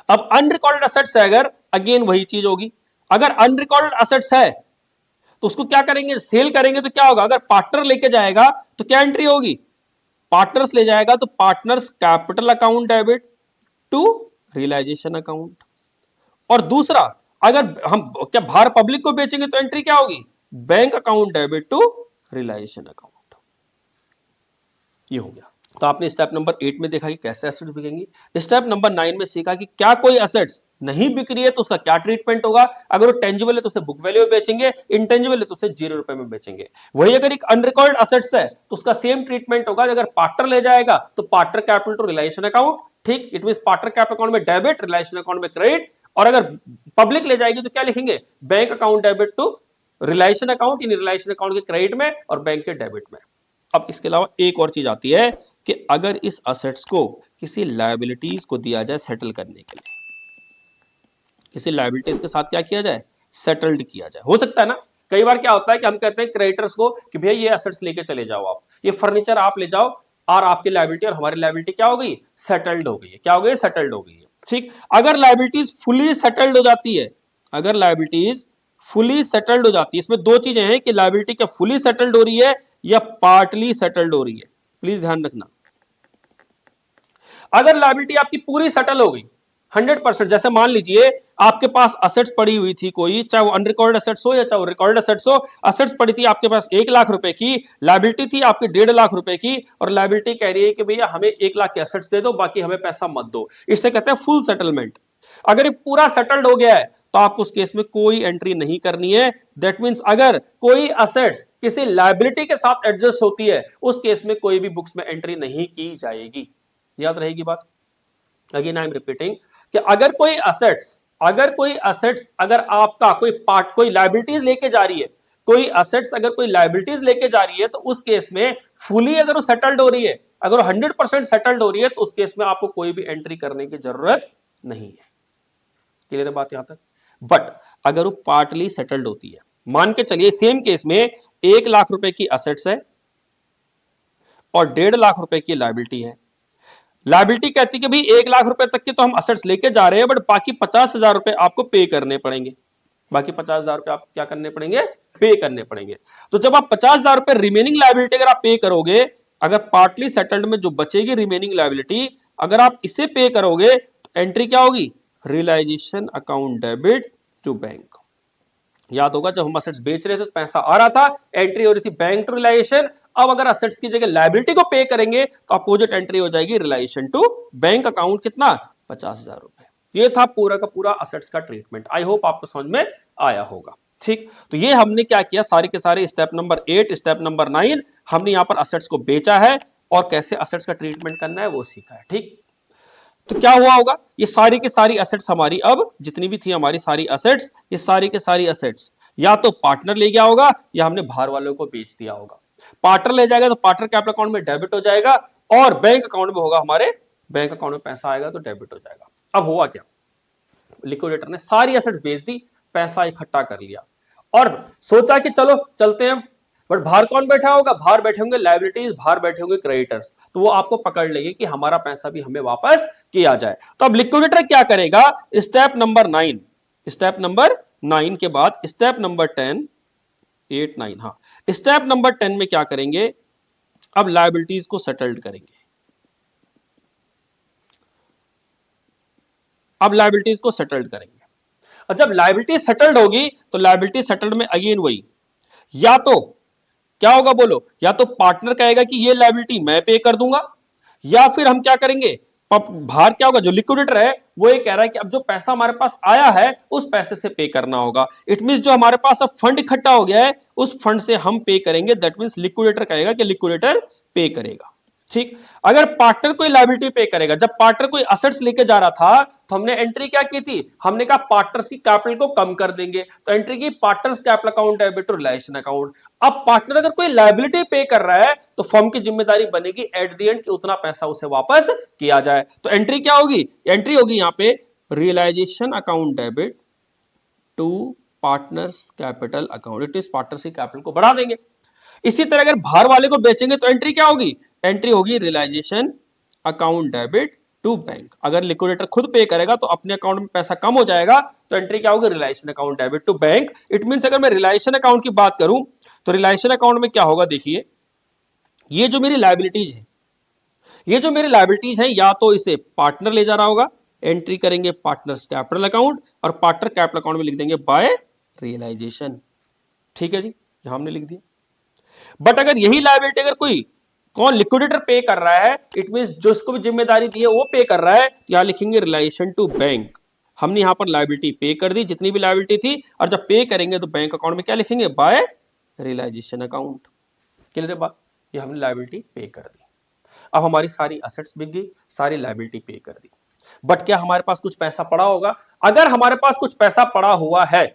अब अनरिकॉर्डेड असेट्स है, अगर अगेन वही चीज होगी, अगर अनरिकॉर्डेड असेट्स है तो उसको क्या करेंगे? सेल करेंगे। तो क्या होगा? अगर पार्टनर लेके जाएगा तो क्या एंट्री होगी? पार्टनर्स ले जाएगा तो partners capital account debit to realisation account. और दूसरा, अगर हम क्या बाहर पब्लिक को बेचेंगे तो एंट्री क्या होगी? Bank account debit to realisation account. ये हो गया। तो आपने स्टेप नंबर 8 में देखा कि कैसे एसेट्स बिकेंगी। स्टेप नंबर 9 में सीखा कि क्या कोई एसेट्स नहीं बिक रही है तो उसका क्या ट्रीटमेंट होगा। अगर वो टेंजिबल है तो उसे बुक वैल्यू में बेचेंगे, इंटेंजिबल है तो उसे 0 रुपए में बेचेंगे। वही अगर एक अनरिकॉर्ड असेट्स है तो उसका सेम ट्रीटमेंट होगा। अगर पार्टनर ले जाएगा तो partner capital to realisation account, ठीक, it mean partner capital account में डेबिट, रियलाइजेशन अकाउंट में क्रेडिट। और अगर पब्लिक ले जाएगी तो क्या लिखेंगे? Bank account debit to realisation account, इन रियलाइजेशन अकाउंट के क्रेडिट में और बैंक के डेबिट में। अब इसके अलावा एक और चीज आती है कि अगर इस असेट्स को किसी लायबिलिटीज को दिया जाए सेटल करने के लिए, किसी लायबिलिटीज के साथ क्या किया जाए? सेटल्ड किया जाए। हो सकता है ना, कई बार क्या होता है कि हम कहते हैं क्रेडिटर्स को कि भैया ये असेट्स लेके चले जाओ, आप ये फर्नीचर आप ले जाओ, और आपकी लायबिलिटी और हमारी लायबिलिटी क्या हो गई? सेटल्ड हो गई है। क्या हो गई? सेटल्ड हो गई है। ठीक, अगर लायबिलिटीज फुली सेटल्ड हो जाती है, अगर लायबिलिटीज फुली सेटल्ड हो जाती है, इसमें दो चीजें हैं कि लायबिलिटी क्या फुली सेटल्ड हो रही है या पार्टली सेटल्ड हो रही है। प्लीज ध्यान रखना, अगर लायबिलिटी आपकी पूरी सेटल हो गई 100%, जैसे मान लीजिए आपके पास असेट्स पड़ी हुई थी कोई, चाहे वो अनरिकॉर्ड असेट्स हो या चाहे वो रिकॉर्ड असेट्स हो, असेट्स पड़ी थी आपके पास 1 लाख रुपए की, लायबिलिटी थी आपकी 1.5 लाख रुपए की, और लायबिलिटी कह रही है कि भैया हमें 1 लाख के असेट्स दे दो, बाकी हमें पैसा मत दो। इसे कहते हैं फुल सेटलमेंट। अगर ये पूरा सेटल्ड हो गया है तो आपको उस केस में कोई एंट्री नहीं करनी है। दैट मींस अगर कोई असेट्स किसी लायबिलिटी के साथ एडजस्ट होती है, उस केस में कोई भी बुक्स में एंट्री नहीं की जाएगी। याद रहेगी बात? अगेन आई एम रिपीटिंग कि अगर कोई असेट्स अगर आपका कोई पार्ट, कोई लायबिलिटीज लेके जा रही है, कोई असेट्स अगर कोई लायबिलिटीज लेके जा रही है, तो उस केस में फुली अगर वो सेटल्ड हो रही है, अगर 100% सेटल्ड हो रही है, तो उस केस में आपको कोई भी एंट्री करने की जरूरत नहीं है। क्लियर है बात यहां तक? बट अगर वो पार्टली सेटल्ड होती है, मान के चलिए सेम केस में 1 लाख रुपए की असेट्स है और 1.5 लाख रुपए की लायबिलिटी है। लायबिलिटी कहती है कि भाई 1 लाख रुपए तक के तो हम असेट्स लेके जा रहे हैं, बट बाकी 50,000 रुपए आपको पे करने पड़ेंगे। बाकी 50,000 रुपए आप क्या करने पड़ेंगे? पे करने पड़ेंगे। तो जब आप 50,000 रुपए रिमेनिंग लायबिलिटी अगर आप पे करोगे, अगर पार्टली सेटल्ड में जो बचेगी रिमेनिंग लायबिलिटी, अगर आप इसे पे करोगे तो एंट्री क्या होगी? Realisation account debit to bank. याद होगा जब हम असेट्स बेच रहे थे तो पैसा आ रहा था, एंट्री हो रही थी बैंक टू रियलाइजेशन। अब अगर असेट्स की जगह लायबिलिटी को पे करेंगे तो अपोजिट एंट्री हो जाएगी रियलाइजेशन टू बैंक अकाउंट। कितना? 50,000 रुपए। ये था पूरा का पूरा असेट्स का ट्रीटमेंट। आई होप आपको समझ में आया होगा। ठीक, तो ये हमने क्या किया, सारे के सारे स्टेप नंबर 8 स्टेप नंबर 9 हमने यहां पर असेट्स को बेचा है और कैसे असेट्स का ट्रीटमेंट करना है वो सीखा है। ठीक, तो क्या हुआ होगा, ये सारी की सारी असेट्स हमारी, अब जितनी भी थी हमारी सारी असेट्स, ये सारी के सारी असेट्स या तो पार्टनर ले गया होगा या हमने बाहर वालों को बेच दिया होगा। पार्टनर ले जाएगा तो पार्टनर कैपिटल अकाउंट में डेबिट हो जाएगा, और बैंक अकाउंट में होगा, हमारे बैंक अकाउंट में पैसा आएगा तो डेबिट हो जाएगा। अब हुआ क्या, लिक्विडेटर ने सारी असेट्स बेच दी, पैसा इकट्ठा कर लिया और सोचा कि चलो चलते हैं बट बाहर कौन बैठा होगा, बाहर बैठे होंगे लायबिलिटीज, बाहर बैठे होंगे क्रेडिटर्स, तो वो आपको पकड़ लेंगे कि हमारा पैसा भी हमें वापस किया जाए। तो अब लिक्विडेटर क्या करेगा, स्टेप नंबर 9, स्टेप नंबर 9 के बाद स्टेप नंबर 10, 8 9, हाँ स्टेप नंबर 10 में क्या करेंगे, अब लायबिलिटीज को सेटल्ड करेंगे। अब लायबिलिटीज को सेटल्ड करेंगे, और जब लायबिलिटी सेटल्ड होगी तो लायबिलिटी सेटल्ड में अगेन वही, या तो क्या होगा बोलो, या तो पार्टनर कहेगा कि ये लायबिलिटी मैं पे कर दूंगा, या फिर हम क्या करेंगे, बाहर क्या होगा, जो लिक्विडेटर है वो ये कह रहा है कि अब जो पैसा हमारे पास आया है उस पैसे से पे करना होगा। इट मींस जो हमारे पास अब फंड इकट्ठा हो गया है उस फंड से हम पे करेंगे, दैट मींस लिक्विडेटर कहेगा कि लिक्विडेटर पे करेगा। ठीक, अगर पार्टनर कोई लायबिलिटी पे करेगा, जब पार्टनर कोई असेट्स लेके जा रहा था तो हमने एंट्री क्या की थी, हमने कहा पार्टनर्स की कैपिटल को कम कर देंगे, तो एंट्री की partners capital account debit to relation account. अब पार्टनर अगर कोई लायबिलिटी पे कर रहा है तो फर्म की जिम्मेदारी बनेगी एट द एंड कि उतना पैसा उसे वापस किया जाए। तो एंट्री क्या होगी, एंट्री होगी यहां पे realisation account debit to partners capital account, it is partners की कैपिटल को बढ़ा देंगे। इसी तरह अगर बाहर वाले को बेचेंगे तो एंट्री क्या होगी, एंट्री होगी realisation account debit to bank. अगर लिक्विडेटर खुद पे करेगा तो अपने अकाउंट में पैसा कम हो जाएगा, तो एंट्री क्या होगी, realisation account debit to bank. It means अगर मैं रियलाइजेशन अकाउंट की बात करूं तो रियलाइजेशन अकाउंट में क्या होगा, देखिए ये जो मेरी लायबिलिटीज है, ये जो मेरी लायबिलिटीज है, या तो इसे पार्टनर ले जा रहा होगा, एंट्री करेंगे पार्टनर्स कैपिटल अकाउंट, और पार्टनर कैपिटल अकाउंट में लिख देंगे बाय रियलाइजेशन। ठीक है जी, यहां हमने लिख दिया। बट अगर यही लायबिलिटी अगर कोई कौन लिक्विडेटर पे कर रहा है, इट मींस जो इसको भी जिम्मेदारी दी है वो पे कर रहा है, तो यहां लिखेंगे रिलेशन टू बैंक। हमने यहां पर लायबिलिटी पे कर दी, जितनी भी लायबिलिटी थी, और जब पे करेंगे तो बैंक अकाउंट में क्या लिखेंगे, बाय रियलाइजेशन अकाउंट। क्लियर है बात, ये हमने लायबिलिटी पे कर दी। अब हमारी सारी असेट्स बिक गई, सारी लायबिलिटी पे कर दी, बट क्या हमारे पास कुछ पैसा पड़ा होगा, अगर हमारे पास कुछ पैसा पड़ा हुआ है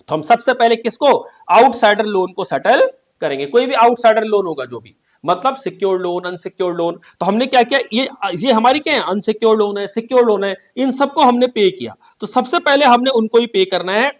तो हम सबसे पहले किसको, आउटसाइडर लोन को सेटल करेंगे। कोई भी आउटसाइडर लोन होगा, जो भी मतलब सिक्योर्ड लोन, अनसिक्योर्ड लोन, तो हमने क्या किया, ये हमारी क्या है, अनसिक्योर्ड लोन है, सिक्योर्ड लोन है, इन सबको हमने पे किया। तो सबसे पहले हमने उनको ही पे करना है,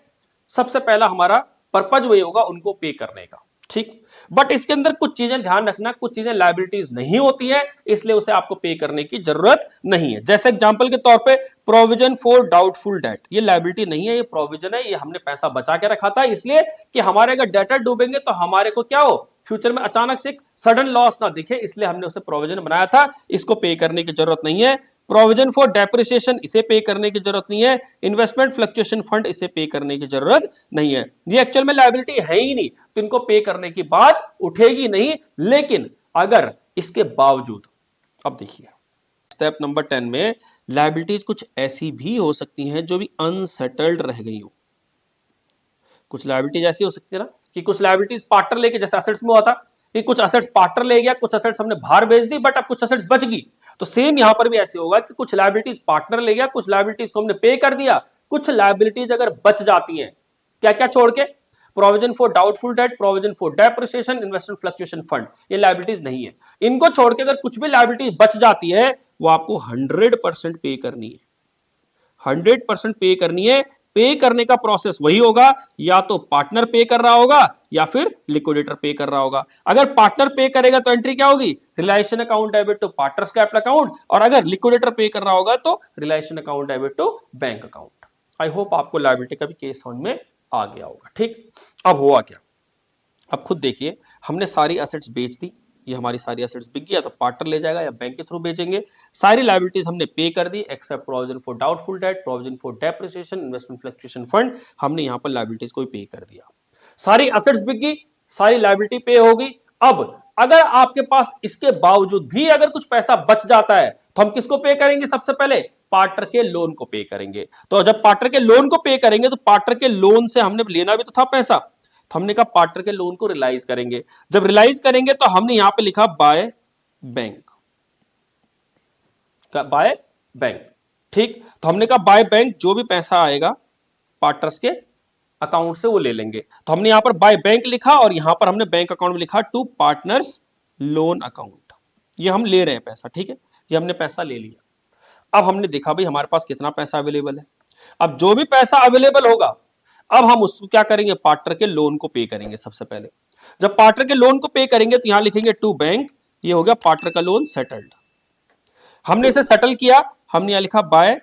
सबसे पहला हमारा पर्पज वही होगा उनको पे करने का। ठीक, बट इसके अंदर कुछ चीजें ध्यान रखना, कुछ चीजें लायबिलिटीज नहीं होती है, इसलिए उसे आपको पे करने की जरूरत नहीं है। जैसे एग्जांपल के तौर पे प्रोविजन फॉर डाउटफुल डेट, ये लायबिलिटी नहीं है, ये प्रोविजन है, ये हमने पैसा बचा के रखा था इसलिए कि हमारे अगर डेटर डूबेंगे तो हमारे को क्या हो, फ्यूचर में अचानक से एक सडन लॉस ना दिखे, इसलिए हमने उसे प्रोविजन बनाया था, इसको पे करने की जरूरत नहीं है। प्रोविजन फॉर डेप्रिसिएशन, इसे पे करने की जरूरत नहीं है। इन्वेस्टमेंट फ्लक्चुएशन फंड, इसे पे करने की जरूरत नहीं है। ये एक्चुअल में लायबिलिटी है ही नहीं, तो इनको पे करने की बात उठेगी नहीं। लेकिन अगर इसके बावजूद, अब देखिए स्टेप नंबर 10 में लायबिलिटीज कुछ ऐसी भी हो सकती हैं जो भी अनसेटल्ड रह गई हो। कुछ लायबिलिटीज ऐसी हो सकती है ना कि कुछ लायबिलिटीज पार्टनर लेके, जैसे असेट्स में हुआ था कि कुछ असेट्स पार्टनर ले गया, कुछ असेट्स हमने बाहर बेच दी, बट अब कुछ असेट्स बच गई। तो सेम यहां पर भी ऐसे होगा कि कुछ लायबिलिटीज पार्टनर ले गया, कुछ लायबिलिटीज को हमने पे कर दिया, कुछ लायबिलिटीज अगर बच जाती हैं, क्या क्या छोड़ के, provision for doubtful debt, provision for depreciation, investment fluctuation fund, ये लायबिलिटीज नहीं है। इनको छोड़ के अगर कुछ भी लायबिलिटी बच जाती है वो आपको 100% पे करनी है, 100% पे करनी है। पे करने का प्रोसेस वही होगा, या तो पार्टनर पे कर रहा होगा या फिर लिक्विडेटर पे कर रहा होगा। अगर पार्टनर पे करेगा तो एंट्री क्या होगी, relation account debit to partners capital account, और अगर लिक्विडेटर पे कर रहा होगा तो relation account debit to bank account. I hope आपको लायबिलिटी का भी केस समझ में आ गया होगा। ठीक, अब हुआ क्या, अब खुद देखिए, हमने सारी एसेट्स बेच दी, ये हमारी सारी एसेट्स बिक गया तो पार्टनर ले जाएगा या बैंक के थ्रू बेचेंगे। सारी लायबिलिटीज हमने पे कर दी except provision for doubtful debt, provision for depreciation, investment fluctuation fund, हमने यहां पर लायबिलिटीज को पे कर दिया। सारी एसेट्स बिक गई, सारी लायबिलिटी पे हो गई। अब अगर आपके पास इसके बावजूद भी अगर कुछ पैसा बच जाता है तो हम किसको पे करेंगे, सबसे पहले पार्टनर के लोन को पे करेंगे। तो जब पार्टनर के लोन को पे करेंगे तो पार्टनर के लोन से हमने लेना भी तो था पैसा, तो हमने कहा पार्टनर के लोन को रिलाइज करेंगे। जब रिलाइज करेंगे तो हमने यहां पे लिखा बाय बैंक, बाय बैंक। ठीक, तो हमने कहा बाय बैंक, जो भी पैसा आएगा पार्टनर्स के अकाउंट से वो ले लेंगे। तो हमने यहां पर बाय बैंक लिखा और यहां पर हमने बैंक अकाउंट में लिखा टू पार्टनर्स लोन अकाउंट, ये हम ले रहे हैं पैसा। ठीक है, ये हमने पैसा ले लिया। अब हमने देखा भाई हमारे पास कितना पैसा अवेलेबल है। अब जो भी पैसा अवेलेबल होगा, अब हम उसको क्या करेंगे, पार्टनर के लोन को पे करेंगे सबसे पहले। जब पार्टनर के लोन को पे करेंगे तो यहां लिखेंगे टू बैंक, ये हो गया पार्टनर का लोन सेटल्ड। हमने इसे सेटल किया, हमने यहां लिखा बाय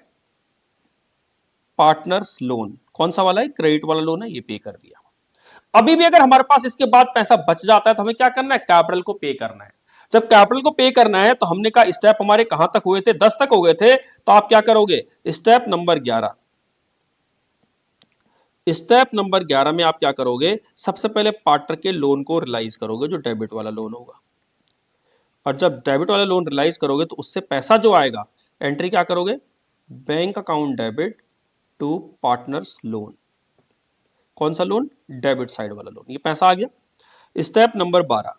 पार्टनर्स लोन, कौन सा वाला है, क्रेडिट वाला लोन है, ये पे कर दिया। अभी भी अगर हमारे पास इसके बाद पैसा बच जाता है तो हमें क्या करना है, कैपिटल को पे करना है। जब कैपिटल को पे करना है तो हमने कहा स्टेप हमारे कहां तक हुए थे, 10 तक हो गए थे, तो आप क्या करोगे, स्टेप नंबर 11, स्टेप नंबर 11 में आप क्या करोगे, सबसे पहले पार्टनर के लोन को रियलाइज करोगे, जो डेबिट वाला लोन होगा। और जब डेबिट वाला लोन रियलाइज करोगे तो उससे पैसा जो आएगा, एंट्री क्या करोगे, bank account debit to partners loan, कौन सा लोन, डेबिट साइड वाला लोन, ये पैसा आ गया। स्टेप नंबर 12,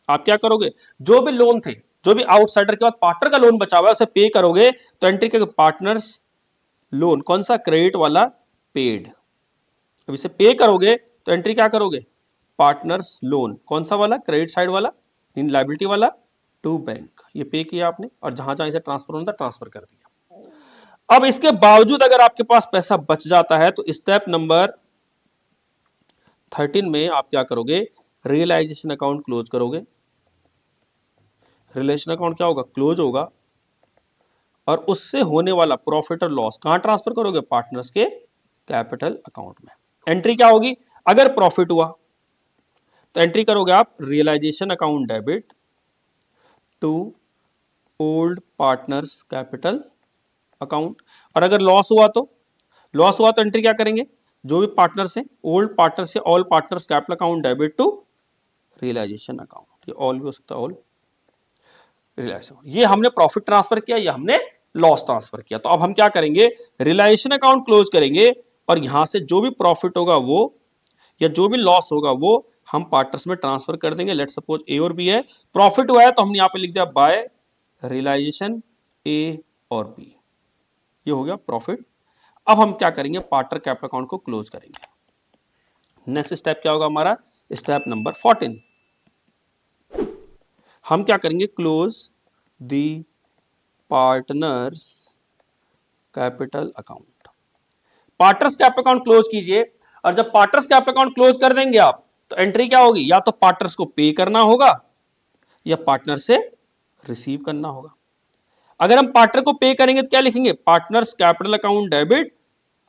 आप क्या करोगे, जो भी लोन थे, जो भी आउटसाइडर के बाद पार्टनर का लोन बचा हुआ है उसे पे करोगे, तो एंट्री के पार्टनर्स लोन, कौन सा, क्रेडिट वाला पेड। अब इसे पे करोगे तो एंट्री क्या करोगे, पार्टनर्स लोन, कौन सा वाला, क्रेडिट साइड वाला, इन लाइबिलिटी वाला, टू बैंक, ये पे किया आपने और जहां जहां इसे ट्रांसफर होना था ट्रांसफर कर दिया। अब इसके बावजूद अगर आपके पास पैसा बच जाता है तो स्टेप नंबर 13 में आप क्या करोगे, रियलाइजेशन अकाउंट क्लोज करोगे। रिलेशन अकाउंट क्या होगा, क्लोज होगा, और उससे होने वाला प्रॉफिट और लॉस कहां ट्रांसफर करोगे, पार्टनर्स के कैपिटल अकाउंट में। एंट्री क्या होगी, अगर प्रॉफिट हुआ तो एंट्री करोगे आप realisation account debit to old partners capital account, और अगर लॉस हुआ तो, लॉस हुआ तो एंट्री क्या करेंगे, जो भी पार्टनर्स हैं ओल्ड पार्टनर से all partners capital account debit to realisation account, ये ऑल भी हो सकता है, ऑल रियलाइजेशन। ये हमने प्रॉफिट ट्रांसफर किया, ये हमने लॉस ट्रांसफर किया। तो अब हम क्या करेंगे, रियलाइजेशन अकाउंट क्लोज करेंगे और यहां से जो भी प्रॉफिट होगा वो या जो भी लॉस होगा वो हम पार्टनर्स में ट्रांसफर कर देंगे। लेट सपोज ए और बी है, प्रॉफिट हुआ है तो हमने यहां पे लिख दिया बाय रियलाइजेशन ए और बी, ये हो गया प्रॉफिट। अब हम क्या करेंगे, पार्टनर कैपिटल अकाउंट को क्लोज करेंगे। नेक्स्ट स्टेप क्या होगा हमारा, स्टेप नंबर 14, हम क्या करेंगे, close the partners capital account. Partners capital account close कीजिए, और जब पार्टनर्स कैपिटल अकाउंट क्लोज कर देंगे आप तो एंट्री क्या होगी, या तो पार्टनर्स को पे करना होगा या पार्टनर से रिसीव करना होगा। अगर हम पार्टनर को पे करेंगे तो क्या लिखेंगे, partners capital account debit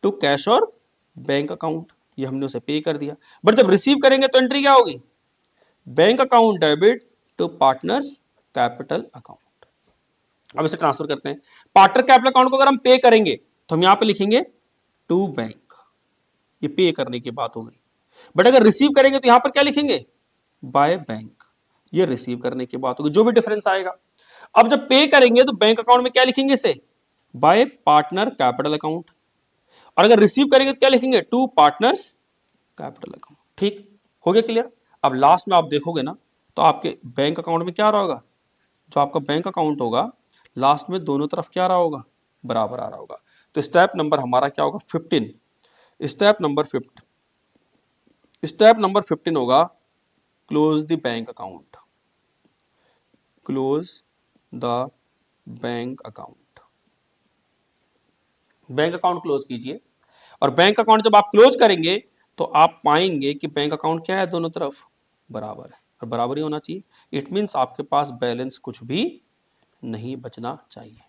to cash और बैंक अकाउंट, ये हमने उसे पे कर दिया। बट जब रिसीव करेंगे तो एंट्री क्या होगी, bank account debit to partners capital account. अब इसे ट्रांसफर करते हैं, पार्टनर कैपिटल अकाउंट को अगर हम पे करेंगे तो हम यहां पे लिखेंगे टू बैंक, ये पे करने की बात हो गई। बट अगर रिसीव करेंगे तो यहां पर क्या लिखेंगे, बाय बैंक, ये रिसीव करने की बात होगी, जो भी डिफरेंस आएगा। अब जब पे करेंगे तो बैंक अकाउंट में क्या लिखेंगे, इसे बाय पार्टनर कैपिटल अकाउंट, और अगर रिसीव करेंगे तो क्या लिखेंगे, टू पार्टनर्स कैपिटल अकाउंट। ठीक हो गया, क्लियर। अब लास्ट में आप देखोगे ना तो आपके बैंक अकाउंट में क्या आ रहा होगा, जो आपका बैंक अकाउंट होगा लास्ट में दोनों तरफ क्या आ रहा होगा, बराबर आ रहा होगा। तो स्टेप नंबर हमारा क्या होगा, 15। स्टेप नंबर 15 होगा close the bank account, close the bank account, bank account close कीजिए। और बैंक अकाउंट जब आप क्लोज करेंगे तो आप पाएंगे कि बैंक अकाउंट क्या है, दोनों तरफ बराबर है, और बराबर ही होना चाहिए। इट मीन्स आपके पास बैलेंस कुछ भी नहीं बचना चाहिए।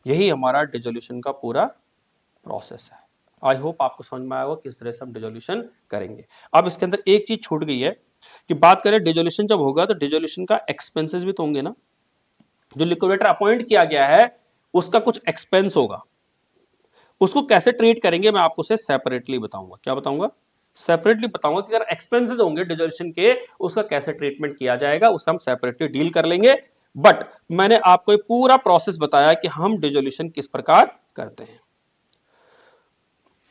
यही हमारा डिसोल्यूशन का पूरा प्रोसेस है। आई होप आपको समझ में आया होगा किस तरह से हम डिसोल्यूशन करेंगे। अब इसके अंदर एक चीज छूट गई है कि बात करें डिसोल्यूशन जब होगा तो डिसोल्यूशन का एक्सपेंसेस भी तो होंगे ना, जो लिक्विडेटर अपॉइंट किया गया है उसका कुछ एक्सपेंस होगा, उसको कैसे ट्रीट करेंगे मैं आपको से सेपरेटली बताऊंगा। क्या बताऊंगा, सेपरेटली बताऊंगा कि अगर एक्सपेंसेस होंगे डिसोल्यूशन के उसका कैसे ट्रीटमेंट किया जाएगा, उसे हम सेपरेटली डील कर लेंगे। बट मैंने आपको एक पूरा प्रोसेस बताया कि हम डिसोल्यूशन किस प्रकार करते हैं।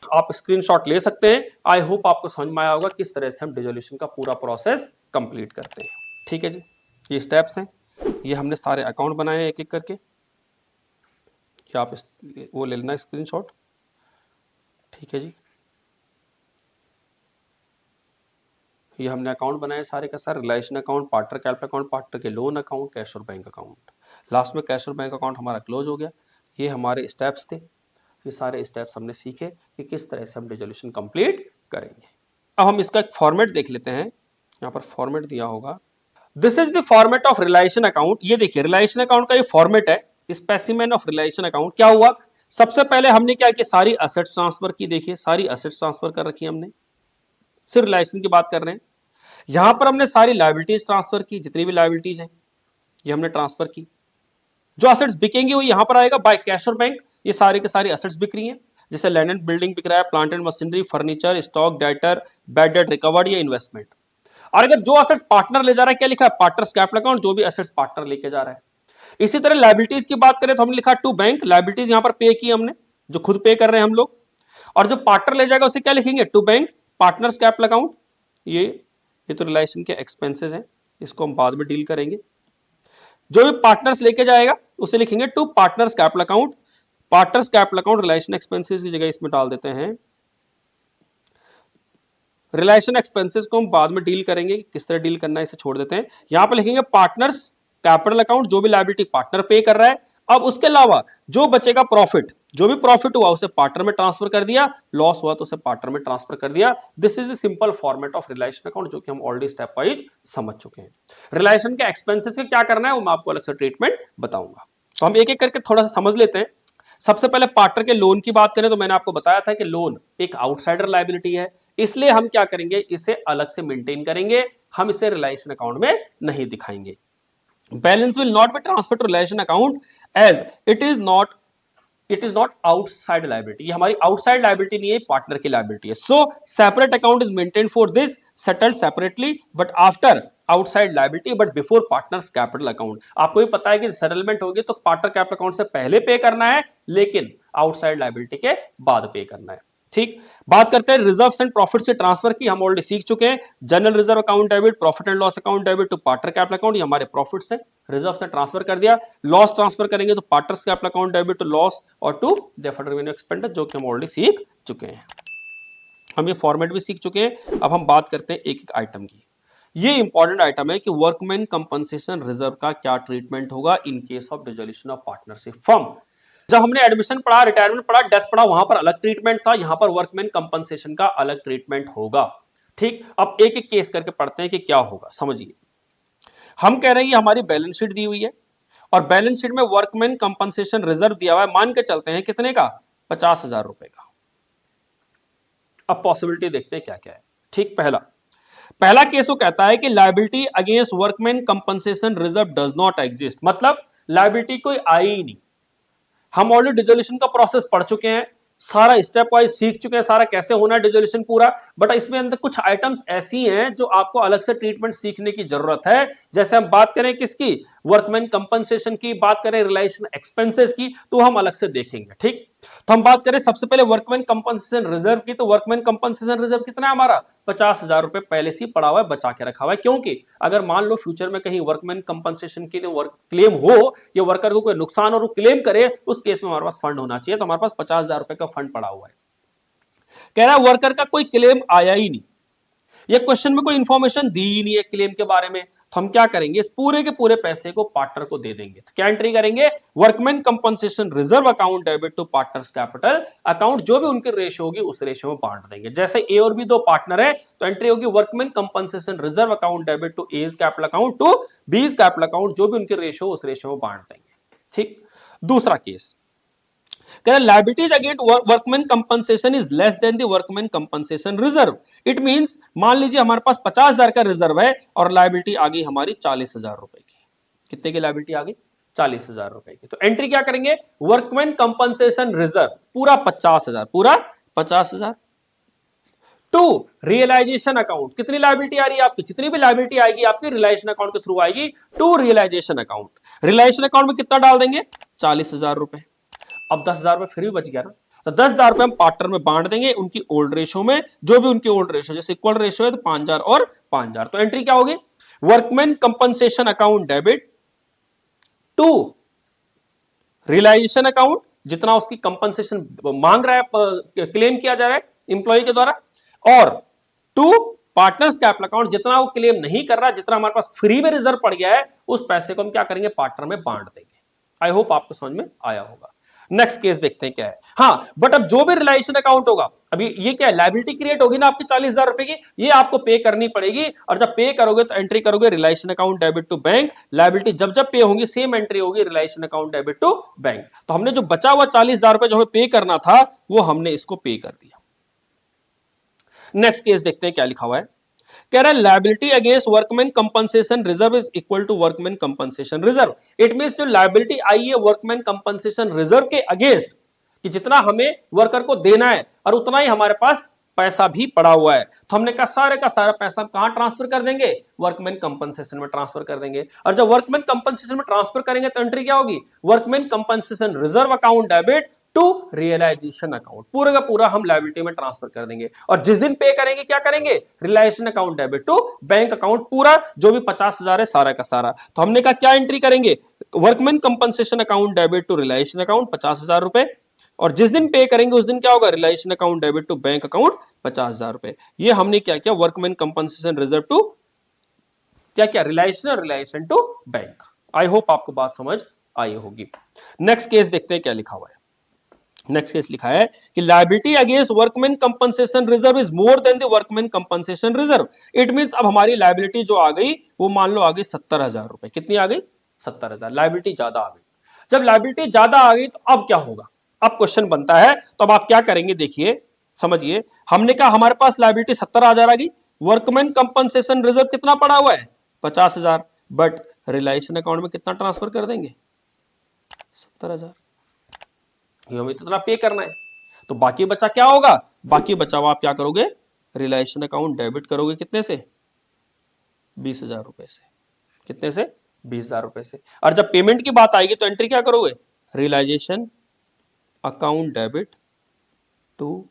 आप स्क्रीनशॉट ले सकते हैं। आई होप आपको समझ में आया होगा किस तरह से हम डिसोल्यूशन का पूरा प्रोसेस कंप्लीट करते हैं। ठीक है जी, ये स्टेप्स हैं, ये हमने सारे अकाउंट बनाए हैं एक एक करके, क्या आप वो ले लेना स्क्रीनशॉट। ठीक है जी, ये हमने अकाउंट बनाए सारे का सारा, realisation account, partner capital account, partner के लोन अकाउंट, कैश और बैंक अकाउंट। लास्ट में कैश और बैंक अकाउंट हमारा क्लोज हो गया। ये हमारे स्टेप्स थे। ये सारे स्टेप्स हमने सीखे कि किस तरह से हम डिसोल्यूशन कंप्लीट करेंगे। अब हम इसका एक फॉर्मेट देख लेते हैं, यहां पर फॉर्मेट दिया होगा। This is the format of realisation account. ये देखिए रिलेशन अकाउंट का ये फॉर्मेट है, स्पेसिमेन ऑफ रिलेशन अकाउंट। क्या हुआ, सबसे पहले हमने क्या कि सारी असेट्स ट्रांसफर की, देखिए सारी असेट्स ट्रांसफर कर रखी हमने, सिर्फ रिलेशन की बात कर रहे हैं। यहां पर हमने सारी लायबिलिटीज ट्रांसफर की, जितनी भी लायबिलिटीज हैं ये हमने ट्रांसफर की। जो असेट्स बिकेंगे वो यहां पर आएगा बाय कैश और बैंक। ये सारे के सारे असेट्स बिक रही हैं, जैसे लैंड एंड बिल्डिंग बिक रहा है, plant and machinery, furniture, stock, debtor, bad debt recovered या इन्वेस्टमेंट। और अगर जो असेट्स पार्टनर ले जा रहा है, क्या लिखा है, पार्टनर्स कैपिटल अकाउंट, जो भी असेट्स पार्टनर लेके जा रहा है। इसी तरह लायबिलिटीज की बात करें तो हमने लिखा टू बैंक, लायबिलिटीज यहां पर पे की हमने, जो खुद पे कर रहे हैं हम लोग। और जो पार्टनर ले जाएगा उसे क्या लिखेंगे, to bank partners capital account. ये तो रिलेशन के एक्सपेंसेस हैं, इसको हम बाद में डील करेंगे। जो भी पार्टनर्स लेके जाएगा उसे लिखेंगे to partners capital account. Partners capital account relation expenses की जगह इसमें डाल देते हैं। रिलेशन एक्सपेंसेस को हम बाद में डील करेंगे, किस तरह डील करना है इसे छोड़ देते हैं। यहां पर लिखेंगे पार्टनर्स कैपिटल अकाउंट, जो भी लायबिलिटी पार्टनर पे कर रहा है। अब उसके अलावा जो बचेगा प्रॉफिट, जो भी प्रॉफिट हुआ उसे पार्टनर में ट्रांसफर कर दिया, लॉस हुआ तो उसे पार्टनर में ट्रांसफर कर दिया। This is the simple format of realisation account, जो कि हम ऑलरेडी स्टेप वाइज समझ चुके हैं। रिलेशन के एक्सपेंसेस का क्या करना है वो मैं आपको अलग से ट्रीटमेंट बताऊंगा। तो हम एक एक करके थोड़ा सा समझ लेते हैं। सबसे पहले पार्टनर के लोन की बात करें तो मैंने आपको बताया था कि लोन एक आउटसाइडर लायबिलिटी है, इसलिए हम क्या करेंगे, इसे अलग से मेंटेन करेंगे, हम इसे रिलेशन अकाउंट में नहीं दिखाएंगे। Balance will not be transfer to relation account as it is not outside liability. ये हमारी आउटसाइड लायबिलिटी नहीं है, पार्टनर की लायबिलिटी है। So separate account is maintain for this, settled separately but after outside liability but before partners capital account. आपको भी पता है कि सेटलमेंट होगी तो पार्टनर कैपिटल अकाउंट से पहले पे करना है, लेकिन आउटसाइड लायबिलिटी के बाद पे करना है। ठीक, बात करते हैं रिजर्व्स एंड प्रॉफिट से ट्रांसफर की, हम ऑलरेडी सीख चुके हैं। General reserve account debit, profit and loss account debit to partner capital account, ये हमारे प्रॉफिट से रिजर्व से ट्रांसफर कर दिया। लॉस ट्रांसफर करेंगे तो partners capital account debit to loss और टू डेफर्ड रेवेन्यू एक्सपेंडिचर, जो कि हम ऑलरेडी सीख चुके हैं। हम ये फॉर्मेट भी सीख चुके हैं। अब हम बात करते हैं एक एक आइटम की। ये इंपॉर्टेंट आइटम है कि वर्कमैन कंपनसेशन रिजर्व का क्या ट्रीटमेंट होगा in case of dissolution of partnership firm. जब हमने एडमिशन पढ़ा, रिटायरमेंट पढ़ा, डेथ पढ़ा, वहां पर अलग ट्रीटमेंट था, यहां पर वर्कमैन कंपनसेशन का अलग ट्रीटमेंट होगा। ठीक, अब एक एक केस करके पढ़ते हैं कि क्या होगा, समझिए। हम कह रहे हैं हमारी बैलेंस शीट दी हुई है और बैलेंस शीट में वर्कमैन कंपनसेशन रिजर्व दिया हुआ है, मान के चलते हैं कितने का, 50,000 रुपए का। अब पॉसिबिलिटी देखते हैं क्या क्या है। ठीक, पहला केस वो कहता है कि liability against workman compensation reserve does not exist, मतलब लायबिलिटी कोई आई ही नहीं। हम ऑलरेडी डिसोल्यूशन का प्रोसेस पढ़ चुके हैं, सारा स्टेप वाइज सीख चुके हैं, सारा कैसे होना है डिसोल्यूशन पूरा, बट इसमें अंदर कुछ आइटम्स ऐसी हैं जो आपको अलग से ट्रीटमेंट सीखने की जरूरत है। जैसे हम बात करें किसकी, वर्कमैन कंपनसेशन की, बात करें रिलेशन एक्सपेंसेस की, तो हम अलग से देखेंगे। ठीक, तो हम बात करें सबसे पहले वर्कमैन कंपनसेशन रिजर्व की, तो वर्कमैन कंपनसेशन रिजर्व कितना है हमारा, 50,000 रुपए पहले से पड़ा हुआ है, बचा के रखा हुआ है। क्योंकि अगर मान लो फ्यूचर में कहीं वर्कमैन कंपनसेशन के लिए क्लेम हो या वर्कर को कोई नुकसान हो और क्लेम करे, उस केस में हमारे पास फंड होना चाहिए। तो हमारे पास 50,000 रुपए का फंड पड़ा हुआ है। कह रहा है वर्कर का कोई क्लेम आया ही नहीं, ये क्वेश्चन में कोई इंफॉर्मेशन दी ही नहीं है क्लेम के बारे में, तो हम क्या करेंगे, इस पूरे के पूरे पैसे को पार्टनर को दे देंगे। तो क्या एंट्री करेंगे, workman compensation reserve account debit to partners capital account, जो भी उनकी रेशियो होगी उस रेशियो में बांट देंगे। जैसे ए और बी दो पार्टनर है तो एंट्री होगी workman compensation reserve account debit to A's capital account to B's capital account, जो भी उनकी रेशियो उस रेशियो में बांट देंगे। ठीक, दूसरा केस कह रहा liabilities against workman compensation is less than the workman compensation reserve. It means मान लीजिए हमारे पास 50,000 का रिजर्व है और लायबिलिटी आ गई हमारी 40,000 रुपए की। कितने की लायबिलिटी आ गई, 40,000 रुपए की। तो एंट्री क्या करेंगे, वर्कमैन कंपनसेशन रिजर्व पूरा 50,000, पूरा 50,000 टू रियलाइजेशन अकाउंट। कितनी लायबिलिटी आ रही है आपकी, जितनी भी लायबिलिटी आएगी आपकी रियलाइजेशन अकाउंट के थ्रू आएगी, to realisation account. Realisation account में कितना डाल देंगे, 40,000 रुपए। अब 10,000 रुपए फिर भी बच गया ना, तो 10,000 रुपए हम पार्टनर में बांट देंगे उनकी ओल्ड रेशियो में, जो भी उनकी ओल्ड रेशियो, जैसे इक्वल रेशियो है तो 5,000 और 5,000। तो एंट्री क्या होगी, workman compensation account debit to realisation account, जितना उसकी कंपनसेशन मांग रहा है, क्लेम किया जा रहा है इंप्लॉय के द्वारा, और टू पार्टनर्स कैपिटल अकाउंट, जितना वो क्लेम नहीं कर रहा, जितना हमारे पास फ्री में रिजर्व पड़ गया है, उस पैसे को हम क्या करेंगे, पार्टनर में बांट देंगे। आई होप आपको समझ में आया होगा। नेक्स्ट केस देखते हैं क्या है। हाँ, बट अब जो भी रिलायेशन अकाउंट होगा, अभी ये क्या है, लायबिलिटी क्रिएट होगी ना आपकी 40,000 रुपए की, ये आपको पे करनी पड़ेगी। और जब पे करोगे तो एंट्री करोगे realisation account debit to bank. Liability जब जब पे होंगी सेम एंट्री होगी realisation account debit to bank. तो हमने जो बचा हुआ 40,000 रुपए जो हमें पे करना था वो हमने इसको पे कर दिया। नेक्स्ट केस देखते हैं क्या लिखा हुआ है। कह रहा है liability against workman compensation reserve is equal to workman compensation reserve. It means जो लायबिलिटी आई है वर्कमैन कंपनसेशन रिजर्व के अगेंस्ट, कि जितना हमें वर्कर को देना है और उतना ही हमारे पास पैसा भी पड़ा हुआ है। तो हमने कहा सारे का सारा पैसा हम कहां ट्रांसफर कर देंगे, वर्कमैन कंपनसेशन में ट्रांसफर कर देंगे। और जब वर्कमैन कंपनसेशन में ट्रांसफर करेंगे तो एंट्री क्या होगी, workman compensation reserve account debit to realisation account. पूरा का पूरा हम लायबिलिटी में ट्रांसफर कर देंगे। और जिस दिन पे करेंगे क्या करेंगे, realisation account debit to bank account, पूरा जो भी 50,000 है सारा का सारा। तो हमने कहा क्या एंट्री करेंगे, workman compensation account debit to realisation account 50,000 रुपए, और जिस दिन पे करेंगे उस दिन क्या होगा, realisation account debit to bank account 50,000 रुपए। ये हमने क्या किया, वर्कमैन कंपनसेशन रिजर्व टू क्या क्या, रियलाइजेशन और realisation to bank. I hope आपको बात समझ आई होगी। नेक्स्ट केस देखते हैं क्या लिखा हुआ है। नेक्स्ट केस लिखा है कि liability against workman compensation reserve is more than the workman compensation reserve. It means अब हमारी लायबिलिटी जो आ गई वो मान लो आ गई 70,000 रुपए। कितनी आ गई, 70,000। लायबिलिटी ज्यादा आ गई। जब लायबिलिटी ज्यादा आ गई तो अब क्या होगा, अब क्वेश्चन बनता है। तो अब आप क्या करेंगे, देखिए समझिए। हमने कहा हमारे पास लायबिलिटी 70,000 आ गई, वर्कमैन कंपनसेशन रिजर्व कितना पड़ा हुआ है, 50,000। बट रियलाइजेशन अकाउंट में कितना ट्रांसफर कर देंगे, 70,000। हमें इतना पे करना है। तो बाकी बचा क्या होगा, बाकी बचा हुआ आप क्या करोगे, रियलाइजेशन अकाउंट डेबिट करोगे कितने से, 20,000 रुपए से। कितने से, 20,000 रुपए से। और जब पेमेंट की बात आएगी तो एंट्री क्या करोगे, realisation account debit to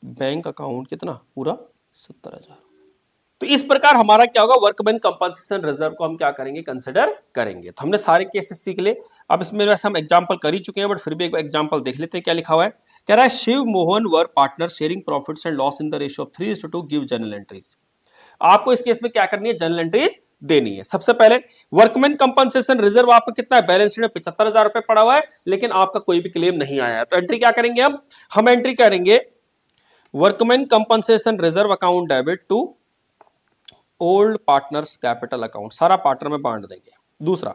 bank account कितना, पूरा 70,000। तो इस प्रकार हमारा क्या होगा, वर्कमैन कंपनसेशन रिजर्व को हम क्या करेंगे, कंसिडर करेंगे। तो हमने सारे केसेस सीख ले। अब इसमें वैसे हम एग्जांपल कर ही चुके हैं, बट फिर भी एक एग्जांपल देख लेते हैं क्या लिखा हुआ है। कह रहा है Shiv Mohan were partner sharing profits and loss in the ratio of 3:2, give journal entries. आपको इस केस में क्या करनी है, जर्नल एंट्रीज देनी है। सबसे पहले वर्कमैन कंपनसेशन रिजर्व आपका कितना है, बैलेंस शीट में 75,000 रुपए पड़ा हुआ है, लेकिन आपका कोई भी क्लेम नहीं आया है। तो एंट्री क्या करेंगे, अब हम एंट्री करेंगे workman compensation reserve account debit to old partners capital account, सारा पार्टनर में बांट देंगे। दूसरा,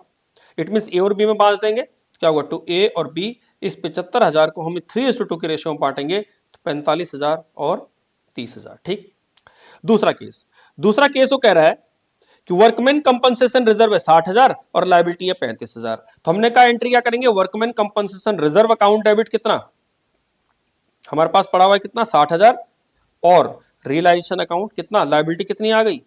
इट मींस ए और बी में बांट देंगे। तो क्या होगा, टू ए और बी, इस 75,000 को हम 3:2 के रेशियो में बांटेंगे, तो 45,000 और 30,000। ठीक। दूसरा केस वो कह रहा है कि वर्कमैन कंपनसेशन रिजर्व है 60,000 और लायबिलिटी है 35,000। तो हमने कहा एंट्री क्या करेंगे, workman compensation reserve account debit कितना हमारे पास पड़ा हुआ है, कितना 60,000, और रियलाइजेशन अकाउंट कितना, लायबिलिटी कितनी आ गई,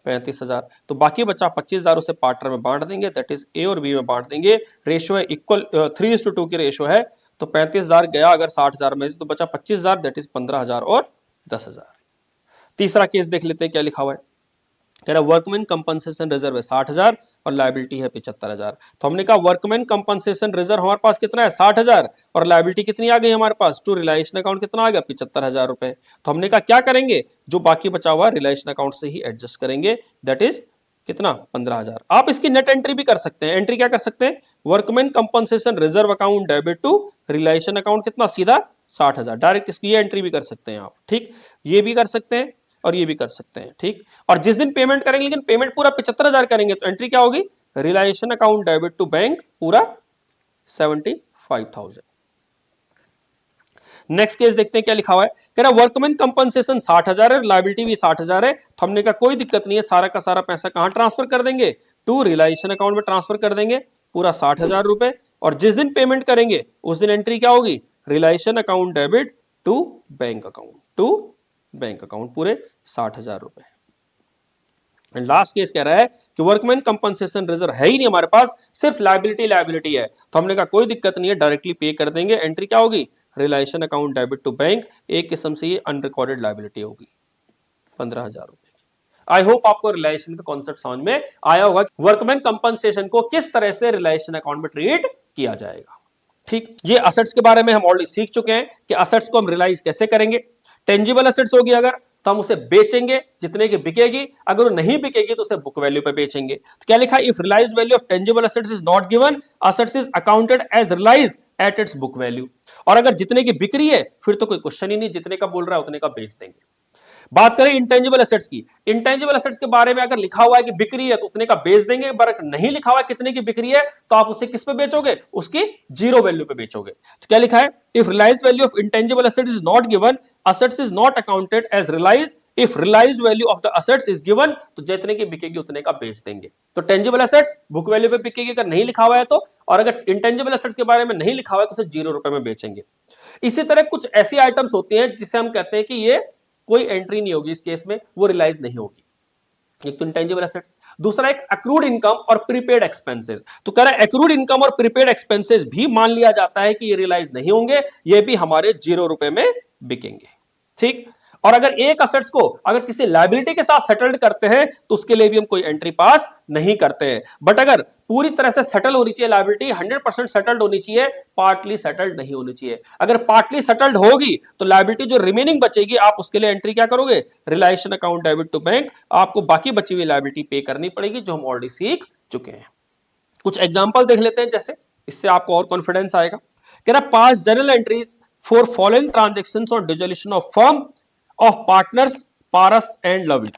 35,000। तो बाकी बचा 25,000 उसे पार्टनर में बांट देंगे, दैट इज ए और बी में बांट देंगे। रेशियो है इक्वल, 3:2 की रेशियो है। तो 35,000 गया अगर 60,000 में से, तो बचा 25,000, दैट इज 15,000 और 10,000। तीसरा केस देख लेते हैं क्या लिखा हुआ है। कह रहा वर्कमैन कंपनसेशन रिजर्व है 60,000 और लायबिलिटी है 75,000। तो हमने कहा वर्कमैन कंपनसेशन रिजर्व हमारे पास कितना है, 60,000, और लायबिलिटी कितनी आ गई हमारे पास, टू रियलाइजेशन अकाउंट कितना आ गया, 75,000 रुपए। तो हमने कहा क्या करेंगे, जो बाकी बचा हुआ रियलाइजेशन अकाउंट से ही एडजस्ट करेंगे, दैट इज कितना, 15,000। आप इसकी नेट एंट्री भी कर सकते हैं। एंट्री क्या कर सकते हैं, workman compensation reserve account debit to realisation account कितना, सीधा 60,000। डायरेक्ट इसकी एंट्री भी कर सकते हैं आप। ठीक, ये भी कर सकते हैं और ये भी कर सकते हैं। ठीक। और जिस दिन पेमेंट करेंगे, लेकिन पेमेंट पूरा 75,000 करेंगे, तो एंट्री क्या होगी, realisation account debit to bank पूरा 75,000। नेक्स्ट केस देखते हैं क्या लिखा हुआ है। कह रहा वर्कमैन कंपनसेशन 60,000 है, लायबिलिटी भी 60,000 है। तो हमने कहा कोई दिक्कत नहीं है, सारा का सारा पैसा कहां ट्रांसफर कर देंगे, टू रियलाइजेशन अकाउंट में ट्रांसफर कर देंगे, पूरा 60,000 रुपए। और जिस दिन पेमेंट करेंगे उस दिन एंट्री क्या होगी, realisation account debit to bank account, to bank account, पूरे 60,000 रुपए। एंड लास्ट केस कह रहा है कि वर्कमैन कंपनसेशन रिजर्व है ही नहीं हमारे पास, सिर्फ लायबिलिटी है। तो हमने कहा कोई दिक्कत नहीं है, डायरेक्टली पे कर देंगे। एंट्री क्या होगी, realisation account debit to bank, एक किस्म से ये अनरिकॉर्डेड लायबिलिटी होगी, 15,000 रुपए। आई होप आपको रियलाइजेशन का कॉन्सेप्ट समझ में आया होगा, वर्कमैन कंपनसेशन को किस तरह से रियलाइजेशन अकाउंट में ट्रीट किया जाएगा। ठीक, ये असेट्स के बारे में हम ऑलरेडी सीख चुके हैं कि असेट्स को हम रियलाइज कैसे करेंगे। टेंजिबल असेट्स होगी अगर, तो हम उसे बेचेंगे जितने की बिकेगी, अगर वो नहीं बिकेगी तो उसे बुक वैल्यू पे बेचेंगे। तो क्या लिखा है, if realised value of tangible assets is not given, assets is accounted as realised at its book value. और अगर जितने की बिक्री है फिर तो कोई क्वेश्चन ही नहीं, जितने का बोल रहा है उतने का बेच देंगे। बात करें इंटेंजिबल एसेट्स की, इंटेंजिबल एसेट्स के बारे में अगर लिखा हुआ है कि बिक्री है तो उतने का बेच देंगे, पर नहीं लिखा हुआ है कितने की बिक्री है तो आप उसे किस पे बेचोगे, उसकी जीरो वैल्यू पे बेचोगे। तो क्या लिखा है, if realised value of intangible assets is not given, assets is not accounted as realised if realised value of the assets is given, तो जितने की बिकेगी उतने का बेच देंगे। तो टेंजिबल एसेट्स बुक वैल्यू पे बिकेगी अगर नहीं लिखा हुआ है तो, और अगर इंटेंजिबल एसेट्स के बारे में नहीं लिखा हुआ है तो उसे ₹0 में बेचेंगे। इसी तरह कुछ ऐसी आइटम्स होती हैं जिसे हम कहते हैं कि ये कोई एंट्री नहीं होगी, इस केस में वो रियलाइज नहीं होगी। एक तो इंटेंजिबल एसेट्स, दूसरा एक अक्रूड इनकम और प्रीपेड एक्सपेंसेस। तो कह रहा है अक्रूड इनकम और प्रीपेड एक्सपेंसेस भी मान लिया जाता है कि ये रियलाइज नहीं होंगे, ये भी हमारे ₹0 में बिकेंगे। ठीक, और अगर एक असेट्स को अगर किसी लायबिलिटी के साथ सेटल्ड करते हैं तो उसके लिए भी हम कोई एंट्री पास नहीं करते हैं। बट अगर पूरी तरह से सेटल होनी चाहिए लायबिलिटी, 100% सेटल्ड होनी चाहिए, पार्टली सेटल्ड नहीं होनी चाहिए। अगर पार्टली सेटल्ड होगी तो लायबिलिटी जो रिमेनिंग बचेगी आप उसके लिए एंट्री क्या करोगे, relation account debit to bank, आपको बाकी बची हुई लायबिलिटी पे करनी पड़ेगी, जो हम ऑलरेडी सीख चुके हैं। कुछ एग्जाम्पल देख लेते हैं जैसे, इससे आपको और कॉन्फिडेंस आएगा। कह रहा pass journal entries for following transactions on dissolution of firm of partners Paras and Lavit.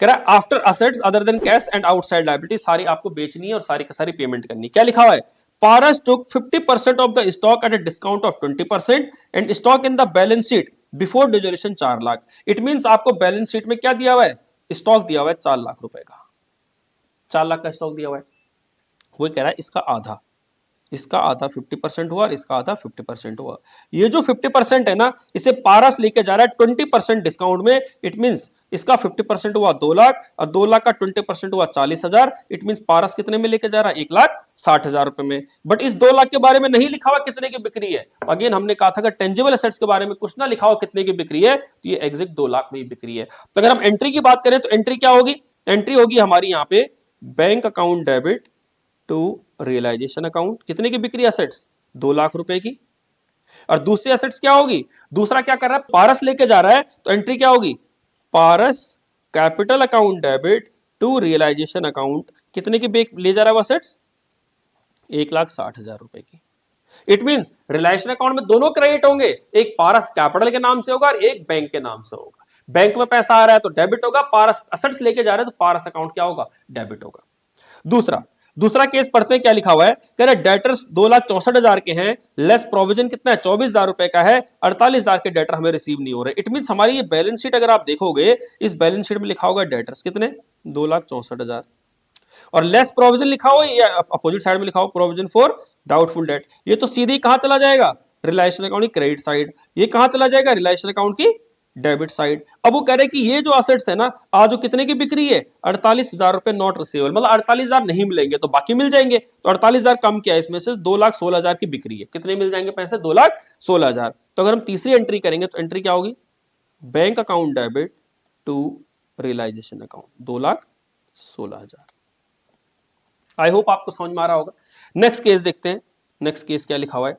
कह रहा है after assets other than cash and outside liability, सारी आपको बेचनी है और सारी का सारी पेमेंट करनी। क्या लिखा हुआ है, पारस टुक 50% of the stock at a discount of 20% and stock in the balance sheet before dissolution 4 lakh. It means आपको बैलेंस शीट में क्या दिया हुआ है, स्टॉक दिया हुआ है 4 लाख रुपए का, 4 लाख का स्टॉक दिया हुआ है। वो कह रहा है इसका आधा, इसका आधा 50% हुआ और इसका आधा 50% हुआ। ये जो 50% है ना, इसे पारस लेके जा रहा है 20% डिस्काउंट में। इट मींस इसका 50% हुआ 2 लाख और 2 लाख का 20% हुआ 40,000। इट मींस पारस कितने में लेके जा रहा है, 1,60,000 रुपए में। बट इस 2 लाख के बारे में नहीं लिखा हुआ कितने की बिक्री है। अगेन हमने कहा था अगर टेंजिबल एसेट्स के बारे में कुछ ना लिखा हुआ कितने की बिक्री है तो ये एग्जैक्ट 2 लाख में ही बिक्री है। तो अगर हम एंट्री की बात करें तो एंट्री क्या होगी, एंट्री होगी हमारी यहां पे bank account debit to realisation account, कितने की बिक्री एसेट्स, 2 लाख रुपए की। और दूसरी एसेट्स क्या होगी, दूसरा क्या कर रहा है, पारस लेके जा रहा है तो एंट्री क्या होगी, Paras capital account debit to realisation account, कितने की ले जा रहा है वो एसेट्स, 1,60,000 रुपए की। इट मींस रियलाइजेशन अकाउंट में दोनों क्रेडिट होंगे, एक पारस कैपिटल के नाम से होगा और एक बैंक के नाम से होगा। बैंक में पैसा आ रहा है तो डेबिट होगा, पारस एसेट्स लेके जा रहे हैं तो पारस अकाउंट क्या होगा, डेबिट होगा। दूसरा केस पढ़ते हैं क्या लिखा हुआ है, कह रहे डेटर्स 2,64,000 के हैं, लेस प्रोविजन कितना है, 24,000 रुपए का है, 48,000 के डेटर हमें रिसीव नहीं हो रहे। इट मींस हमारी ये बैलेंस शीट अगर आप देखोगे, इस बैलेंस शीट में लिखा होगा डेटर्स कितने, 2,64,000 और लेस प्रोविजन लिखा हो या अपोजिट साइड में लिखा हो प्रोविजन फॉर डाउटफुल डेट। ये तो सीधे कहां चला जाएगा, रिलेशन अकाउंट की क्रेडिट साइड। ये कहां चला जाएगा, रिलेशन अकाउंट की डेबिट साइड। अब वो कह रहे हैं कि ये जो असेट्स है ना, आज जो कितने की बिक्री है, 48,000 रुपए नॉट रिसीवेबल, मतलब 48,000 नहीं मिलेंगे तो बाकी मिल जाएंगे। तो 48,000 कम किया, इसमें से 2,16,000 की बिक्री है, कितने मिल जाएंगे पैसे, 2,16,000। तो अगर हम तीसरी एंट्री करेंगे तो एंट्री क्या होगी, bank account debit to realisation account, 2,16,000। I hope आपको समझ में आ रहा होगा। नेक्स्ट केस देखते हैं, नेक्स्ट केस क्या लिखा हुआ है।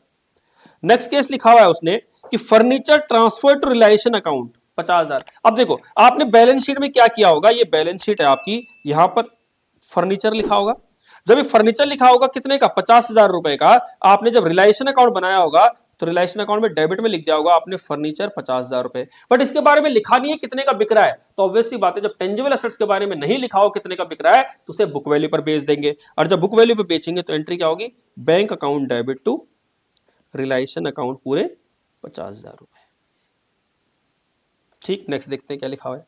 नेक्स्ट केस लिखा हुआ है उसने कि furniture transfer to realisation account 50,000। अब देखो आपने बैलेंस शीट में क्या किया होगा, ये बैलेंस शीट है आपकी, यहां पर फर्नीचर लिखा होगा। जब ये फर्नीचर लिखा होगा कितने का, 50,000 रुपए का, आपने जब रियलाइजेशन अकाउंट बनाया होगा तो रियलाइजेशन अकाउंट में डेबिट में लिख दिया होगा आपने फर्नीचर 50,000 रुपए। बट इसके बारे में लिखा नहीं है कितने का बिक रहा है, तो ऑब्वियस सी बात है जब टेंजिबल एसेट्स के बारे में नहीं लिखा हो कितने का बिक रहा है तो उसे बुक वैल्यू पर बेच देंगे। और जब बुक वैल्यू पर बेचेंगे तो एंट्री क्या होगी, bank account debit to realisation account पूरे 50,000 रुपए। ठीक, नेक्स्ट देखते हैं क्या लिखा हुआ है।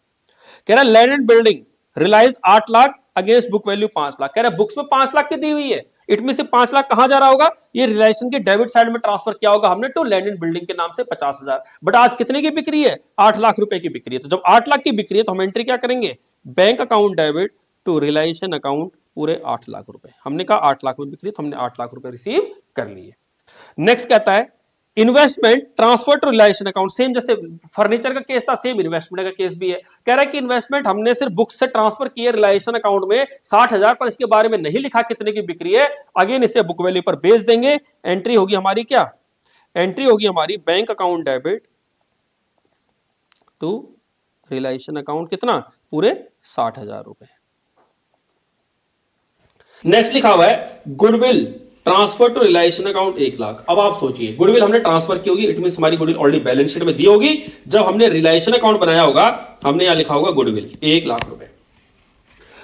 कह रहा है land and building realise 8 lakh against book value 5 lakh. कह रहा है बुक्स में 5 लाख की दी हुई है, इट में से 5 लाख कहां जा रहा होगा, ये रियलाइजेशन के डेबिट साइड में ट्रांसफर किया होगा हमने टू लैंड एंड बिल्डिंग के नाम से 50,000। बट आज कितने की बिक्री है, 8 लाख रुपए की बिक्री है। तो जब 8 लाख की बिक्री है तो हम एंट्री क्या करेंगे, bank account debit to realisation account पूरे 8 लाख रुपए। हमने कहा 8 लाख में बिक्री, तो हमने 8 लाख रुपए रिसीव कर लिए। नेक्स्ट कहता है investment transfer to realisation account, same जैसे फर्नीचर का केस था सेम इन्वेस्टमेंट का केस भी है। कह रहा है कि इन्वेस्टमेंट हमने सिर्फ बुक्स से ट्रांसफर किए रियलाइजेशन अकाउंट में 60,000, पर इसके बारे में नहीं लिखा कितने की बिक्री है। अगेन इसे बुक वैल्यू पर बेच देंगे। एंट्री होगी हमारी क्या, एंट्री होगी हमारी bank account debit to realisation account कितना, पूरे 60,000 रुपए। नेक्स्ट लिखा हुआ है goodwill transfer to realisation account 1 lakh. अब आप सोचिए, गुडविल हमने ट्रांसफर की होगी, इट मीन हमारी गुडविल ऑलरेडी बैलेंस शीट में दी होगी। जब हमने रिलायशन अकाउंट बनाया होगा, हमने यहां लिखा होगा गुडविल 1 लाख रुपए।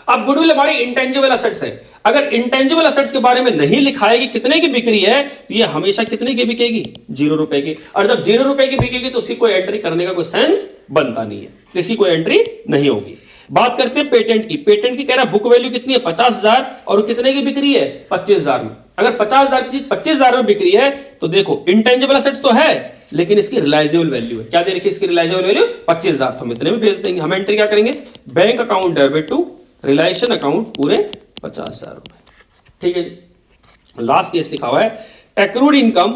अब गुडविल हमारी इंटेंजिबल असेट्स है। अगर इंटेंजिबल असेट्स के बारे में नहीं लिखा है कि कितने की बिक्री है, तो ये हमेशा कितने की बिकेगी, 0 रुपए की। और जब 0 रुपए की बिकेगी तो उसकी कोई एंट्री करने का कोई सेंस बनता नहीं है, तो इसकी कोई एंट्री नहीं होगी। बात करते हैं पेटेंट की। पेटेंट की कह रहा है बुक वैल्यू कितनी है, 50,000, और कितने की बिक्री है, 25,000 में। अगर 50,000 की चीज 25,000 में बिक्री है, तो देखो इंटेंजिबल असेट्स तो है, लेकिन इसकी रिलाइजेबल वैल्यू है, क्या दे रखी है इसकी रिलाइजेबल वैल्यू, 25,000, तो हम इतने में बेच देंगे। हम एंट्री क्या करेंगे, bank account debit to realisation account पूरे 50,000 रुपए। ठीक है जी। लास्ट केस लिखा हुआ है accrued income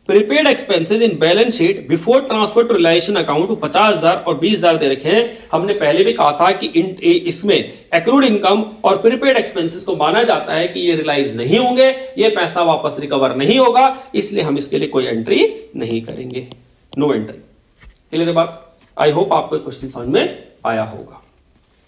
prepaid expenses in balance sheet before transfer to realisation account 50,000 और 20,000 दे रखे हैं। हमने पहले भी कहा था कि इसमें एक्रूड इनकम और प्रीपेड एक्सपेंसेस को माना जाता है कि ये रिलाइज नहीं होंगे, ये पैसा वापस रिकवर नहीं होगा, इसलिए हम इसके लिए कोई एंट्री नहीं करेंगे, नो एंट्री। क्लियर बात? आई होप आपको क्वेश्चन समझ में आया होगा।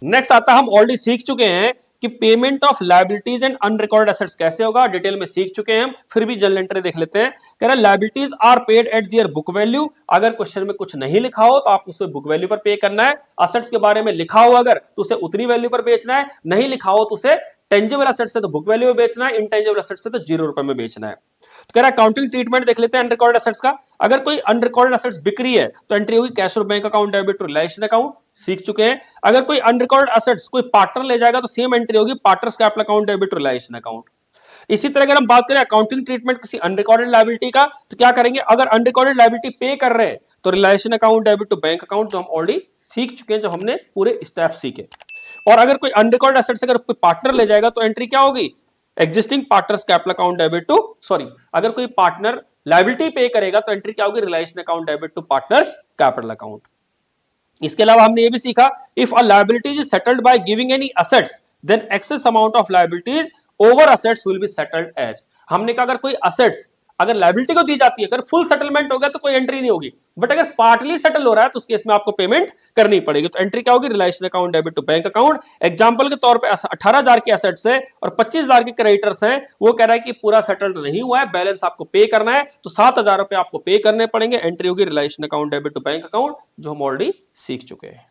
नेक्स्ट आता, हम ऑलरेडी सीख चुके हैं कि payment of liabilities and unrecord assets कैसे होगा, डिटेल में सीख चुके हैं हम, फिर भी जनरल एंट्री देख लेते हैं। कह रहा है liabilities are paid at their book value. अगर क्वेश्चन में कुछ नहीं लिखा हो तो आप उसे बुक वैल्यू पर पे करना है। असेट्स के बारे में लिखा हो अगर, तो उसे उतनी वैल्यू पर बेचना है, नहीं लिखा हो तो उसे टेंजिबल असेट्स से तो बुक वैल्यू में बेचना है, इंटेंजिबल असेट्स से तो 0 रुपए में बेचना है। तो कह रहा है अकाउंटिंग ट्रीटमेंट देख लेते हैं अनरिकॉर्ड एसेट्स का। अगर कोई अनरिकॉर्ड एसेट्स बिक्री है तो एंट्री होगी कैश और bank account debit to realisation account, सीख चुके हैं। अगर कोई अनरिकॉर्ड एसेट्स कोई पार्टनर ले जाएगा तो सेम एंट्री होगी partners capital account debit to realisation account. इसी तरह अगर हम बात करें अकाउंटिंग ट्रीटमेंट किसी अनरिकॉर्डेड लायबिलिटी का, तो क्या करेंगे, अगर अनरिकॉर्डेड लायबिलिटी पे कर रहे हैं तो realisation account debit to bank account, जो हम ऑलरेडी सीख चुके हैं, जब हमने पूरे स्टेप सीखे। और अगर कोई अनरिकॉर्ड एसेट्स अगर कोई पार्टनर ले जाएगा तो एंट्री क्या होगी, existing partners capital account debit to, sorry, अगर कोई पार्टनर लायबिलिटी पे करेगा तो एंट्री क्या होगी, realisation account debit to partners capital account. इसके अलावा हमने ये भी सीखा, if a liability is settled by giving any assets then excess amount of liabilities over assets will be settled as. हमने कहा अगर कोई असेट्स अगर लायबिलिटी को दी जाती है, अगर फुल सेटलमेंट हो गया तो कोई एंट्री नहीं होगी, बट अगर पार्टली सेटल हो रहा है तो उस केस में आपको पेमेंट करनी पड़ेगी। तो एंट्री क्या होगी, realisation account debit to bank account. Example के तौर पे 18,000 के असेट्स है और 25,000 के क्रेडिटर्स हैं, वो कह रहा है कि पूरा सेटल्ड नहीं हुआ है, बैलेंस आपको पे करना है, तो 7,000 रुपए आपको पे करने पड़ेंगे। एंट्री होगी realisation account debit to bank account, जो हम ऑलरेडी सीख चुके हैं।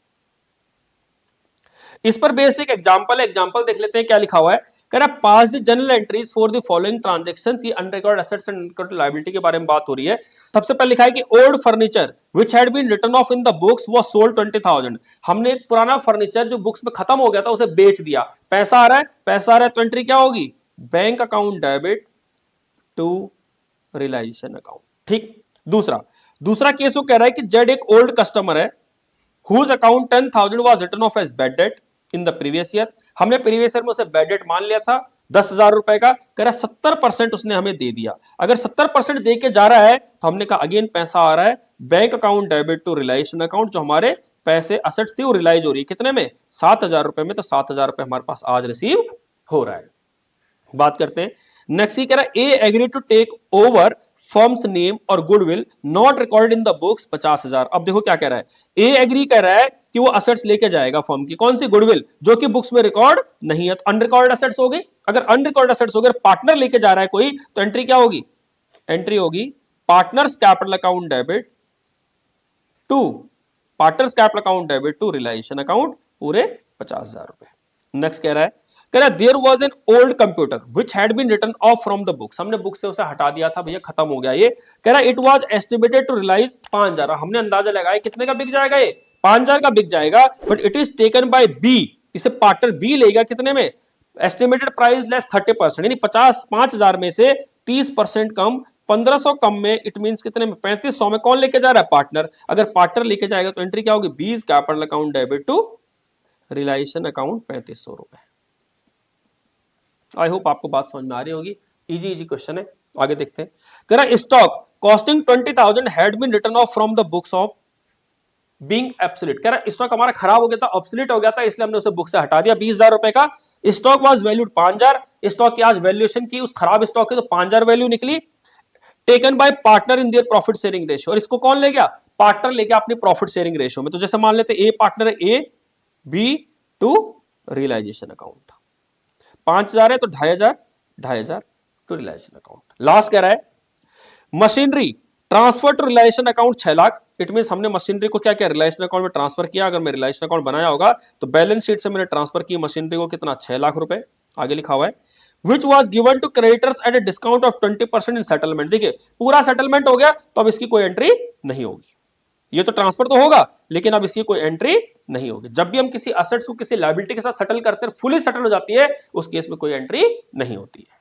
इस पर बेस्ड एक एग्जांपल है, एग्जांपल देख लेते हैं क्या लिखा हुआ है। कह रहा है pass the journal entries for the following transactions. ये unrecorded assets and unrecorded liability के बारे में बात हो रही है। सबसे पहले लिखा है कि old furniture which had been written off in the books was sold 20,000। हमने एक पुराना फर्नीचर जो बुक्स में खत्म हो गया था उसे बेच दिया, पैसा आ रहा है, पैसा आ रहा है, तो एंट्री क्या होगी, bank account debit to realisation account. ठीक। दूसरा केस वो कह रहा है कि जेड एक ओल्ड कस्टमर है whose account 10,000 was written off as bad debt in the previous year। हमने प्रीवियस ईयर में उसे बैड डेट मान लिया था 10,000 रुपए का, कह रहा 70% उसने हमें दे दिया। अगर 70% दे के जा रहा है तो हमने कहा अगेन पैसा आ रहा है bank account debit to realisation account, जो हमारे पैसे असेट्स थी वो रिलाइज हो रही है कितने में, 7,000 रुपए में, तो 7,000 रुपए हमारे पास आज रिसीव हो रहा है। बात करते हैं नेक्स्ट, कह रहा है A agree to take over firm's name और goodwill not recorded in the books 50,000। अब देखो क्या कह रहा है, ए एग्री कह रहा है कि वो असेट्स लेके जाएगा फर्म की, कौन सी, गुडविल, जो कि बुक्स में रिकॉर्ड नहीं है, तो अनरिकॉर्ड असेट्स हो गई। अगर अनरिकॉर्ड असेट्स हो गए, पार्टनर लेके जा रहा है कोई, तो एंट्री क्या होगी, एंट्री होगी partners capital account debit to partners capital account debit to realisation account पूरे 50,000 रुपए। नेक्स्ट कह रहा है there was an old computer which had been written off from the books. हमने बुक से उसे हटा दिया था, भैया खत्म हो गया ये। कह रहा है it was estimated to realise 5,000। हमने अंदाजा लगाया कितने का बिक जाएगा, ये 5,000 का बिक जाएगा, but it is taken by B, इसे पार्टनर बी लेगा कितने में, एस्टिमेटेड प्राइस लेस 30%, यानी 5,000 में से 30% कम, 1,500 कम में, इट मींस कितने में, 3,500 में। कौन लेके जा रहा है, पार्टनर। अगर पार्टनर लेके जाएगा तो एंट्री क्या होगी, B's capital account debit to realisation account 3,500 रुपए। आई होप आपको बात समझ में आ रही होगी, इजी क्वेश्चन है। आगे देखते हैं, कह रहा stock costing 20,000 had been written off from the books of being absolute. कह रहा स्टॉक हमारा खराब हो गया था, ऑब्सोलीट हो गया था, इसलिए हमने उसे बुक से हटा दिया। 20,000 रुपए का स्टॉक वाज वैल्यूड 5,000। स्टॉक की आज वैल्यूएशन की उस खराब स्टॉक की तो 5,000 वैल्यू निकली। Taken by partner in their profit sharing ratio. और इसको कौन ले गया? पार्टनर ले गया अपनी प्रॉफिट शेयरिंग रेशियो में। तो जैसे मान लेते ए पार्टनर है, A B to realisation account, 5,000 है तो 2,500 2,500 टू रियलाइजेशन अकाउंट। लास्ट कह रहा है machinery transfer to realisation account 6 lakh. It mean हमने मशीनरी को क्या किया? रियलाइजेशन अकाउंट में ट्रांसफर किया। अगर मैं रियलाइजेशन अकाउंट बनाया होगा तो बैलेंस शीट से मैंने ट्रांसफर की मशीनरी को कितना? 6 लाख रुपए। आगे लिखा हुआ है which was given to creditors at a discount of 20% in settlement. देखिए पूरा सेटलमेंट हो गया तो अब इसकी कोई एंट्री नहीं होगी। ये तो ट्रांसफर तो होगा लेकिन अब इसकी कोई एंट्री नहीं होगी। जब भी हम किसी असेट्स को किसी लायबिलिटी के साथ सेटल करते हैं, फुली सेटल हो जाती है, उस केस में कोई एंट्री नहीं होती है।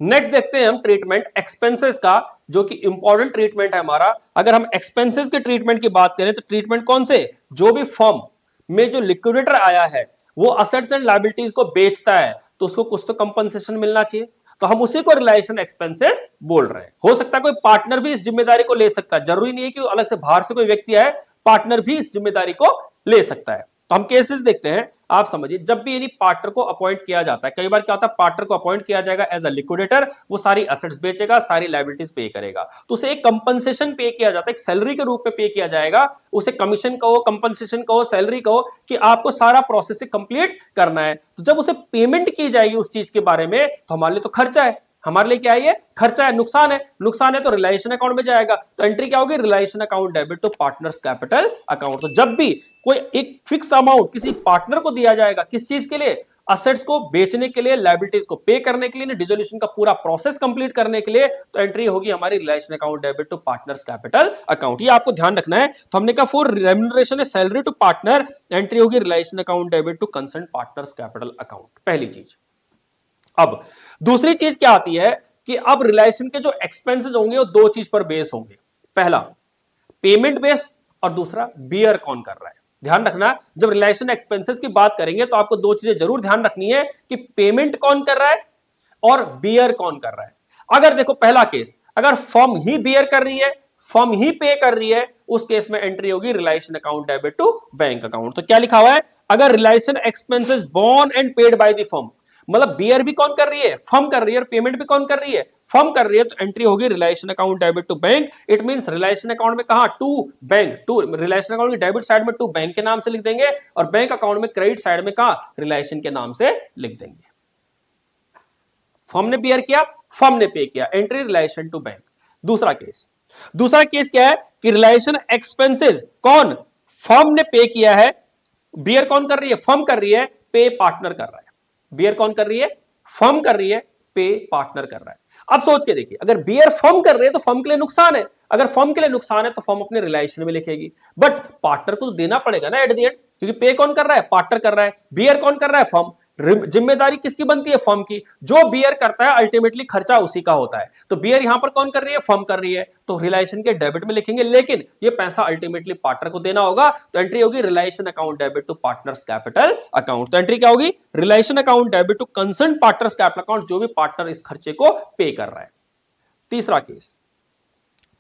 नेक्स्ट देखते हैं हम ट्रीटमेंट एक्सपेंसेस का, जो कि इंपॉर्टेंट ट्रीटमेंट है हमारा। अगर हम एक्सपेंसेस के ट्रीटमेंट की बात करें तो ट्रीटमेंट कौन से? जो भी फर्म में जो लिक्विडेटर आया है वो असेट्स एंड लायबिलिटीज को बेचता है तो उसको कुछ तो कंपनसेशन मिलना चाहिए, तो हम उसी को रियलाइजेशन एक्सपेंसेस बोल रहे हैं। हो सकता है कोई पार्टनर भी इस जिम्मेदारी को ले सकता है, जरूरी नहीं है कि अलग से बाहर से कोई व्यक्ति आए, पार्टनर भी इस जिम्मेदारी को ले सकता है। तो हम केसेस देखते हैं, आप समझिए। जब भी यानी पार्टनर को अपॉइंट किया जाता है, कई बार क्या होता है पार्टनर को अपॉइंट किया जाएगा एज अ लिक्विडेटर, वो सारी एसेट्स बेचेगा, सारी लायबिलिटीज पे करेगा, तो उसे एक कंपनसेशन पे किया जाता है, एक सैलरी के रूप में पे किया जाएगा। उसे कमीशन कहो, कंपनसेशन कहो, सैलरी कहो, कि आपको सारा प्रोसेस कंप्लीट करना है। तो जब उसे पेमेंट की जाएगी उस चीज के बारे में, तो हमारे लिए तो खर्चा है, हमारे लिए क्या है? ये खर्चा है, नुकसान है। नुकसान है तो रियलाइजेशन अकाउंट में जाएगा, तो एंट्री क्या होगी? Realisation account debit to partners capital account. तो जब भी कोई एक फिक्स अमाउंट किसी पार्टनर को दिया जाएगा, किस चीज के लिए? असेट्स को बेचने के लिए, लायबिलिटीज को पे करने के लिए, डिसोल्यूशन का पूरा प्रोसेस कंप्लीट करने के लिए, तो एंट्री होगी हमारी realisation account debit to partners capital account. ये आपको ध्यान रखना है। तो हमने कहा for remuneration salary to partner, entry होगी realisation account debit to concern partners capital account. पहली चीज। अब दूसरी चीज क्या आती है कि अब रिलेशन के जो एक्सपेंसेस होंगे वो दो चीज पर बेस होंगे। पहला पेमेंट बेस और दूसरा बियर कौन कर रहा है। ध्यान रखना, जब रिलेशन एक्सपेंसेस की बात करेंगे तो आपको दो चीजें जरूर ध्यान रखनी है कि पेमेंट कौन कर रहा है और बियर कौन कर रहा है। अगर देखो पहला केस, अगर फर्म ही बियर कर रही है, फर्म ही पे कर रही है, उस केस में एंट्री होगी relation account debit to bank account. तो क्या लिखा हुआ है? अगर realisation expenses borne and paid by the firm, मतलब बियर भी कौन कर रही है? फर्म कर रही है। और पेमेंट भी कौन कर रही है? फर्म कर रही है। तो एंट्री होगी relation account debit to bank. It means realisation account में कहां? To bank, to relation account की डेबिट साइड में टू बैंक के नाम से लिख देंगे और बैंक अकाउंट में क्रेडिट साइड में कहां? रिलेशन के नाम से लिख देंगे। फर्म ने बियर किया, फर्म ने पे किया, एंट्री रिलेशन टू बैंक। दूसरा केस क्या है कि रिलेशन एक्सपेंसेस कौन? फर्म ने पे किया है, बियर कौन कर रही है? फर्म कर रही है, पे पार्टनर कर रहा है। बियर कौन कर रही है? फर्म कर रही है, पे पार्टनर कर रहा है। अब सोच के देखिए, अगर बियर फर्म कर रही है तो फर्म के लिए नुकसान है, अगर फर्म के लिए नुकसान है तो फर्म अपने रिलेशन में लिखेगी, बट पार्टनर को तो देना पड़ेगा ना एट द एंड, क्योंकि पे कौन कर रहा है? पार्टनर कर रहा है। बियर कौन कर रहा है? फर्म। जिम्मेदारी किसकी बनती है? फर्म की। जो बियर करता है अल्टीमेटली खर्चा उसी का होता है। तो बियर यहां पर कौन कर रही है? फर्म कर रही है, तो रिलेशन के डेबिट में लिखेंगे, लेकिन ये पैसा अल्टीमेटली पार्टनर को देना होगा। तो एंट्री होगी relation account debit to partners capital account. तो एंट्री क्या होगी? Relation account debit to concern partners capital account, जो भी पार्टनर इस खर्चे को पे कर रहा है।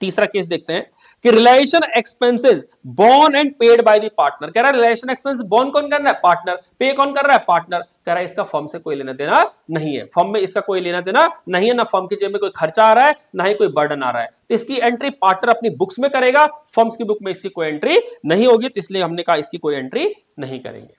तीसरा केस देखते हैं कि realisation expenses borne and paid by the partner. कह रहा है रिलेशन एक्सपेंस बोर्न कौन कर रहा है? पार्टनर। पे कौन कर रहा है? पार्टनर। कह रहा है इसका फर्म से कोई लेना देना नहीं है, फर्म में इसका कोई लेना देना नहीं है, ना फर्म की जेब में कोई खर्चा आ रहा है, ना ही कोई बर्डन आ रहा है। तो इसकी एंट्री पार्टनर अपनी बुक्स में करेगा, फर्म्स की बुक में इसकी कोई एंट्री नहीं होगी, तो इसलिए हमने कहा इसकी कोई एंट्री नहीं करेंगे।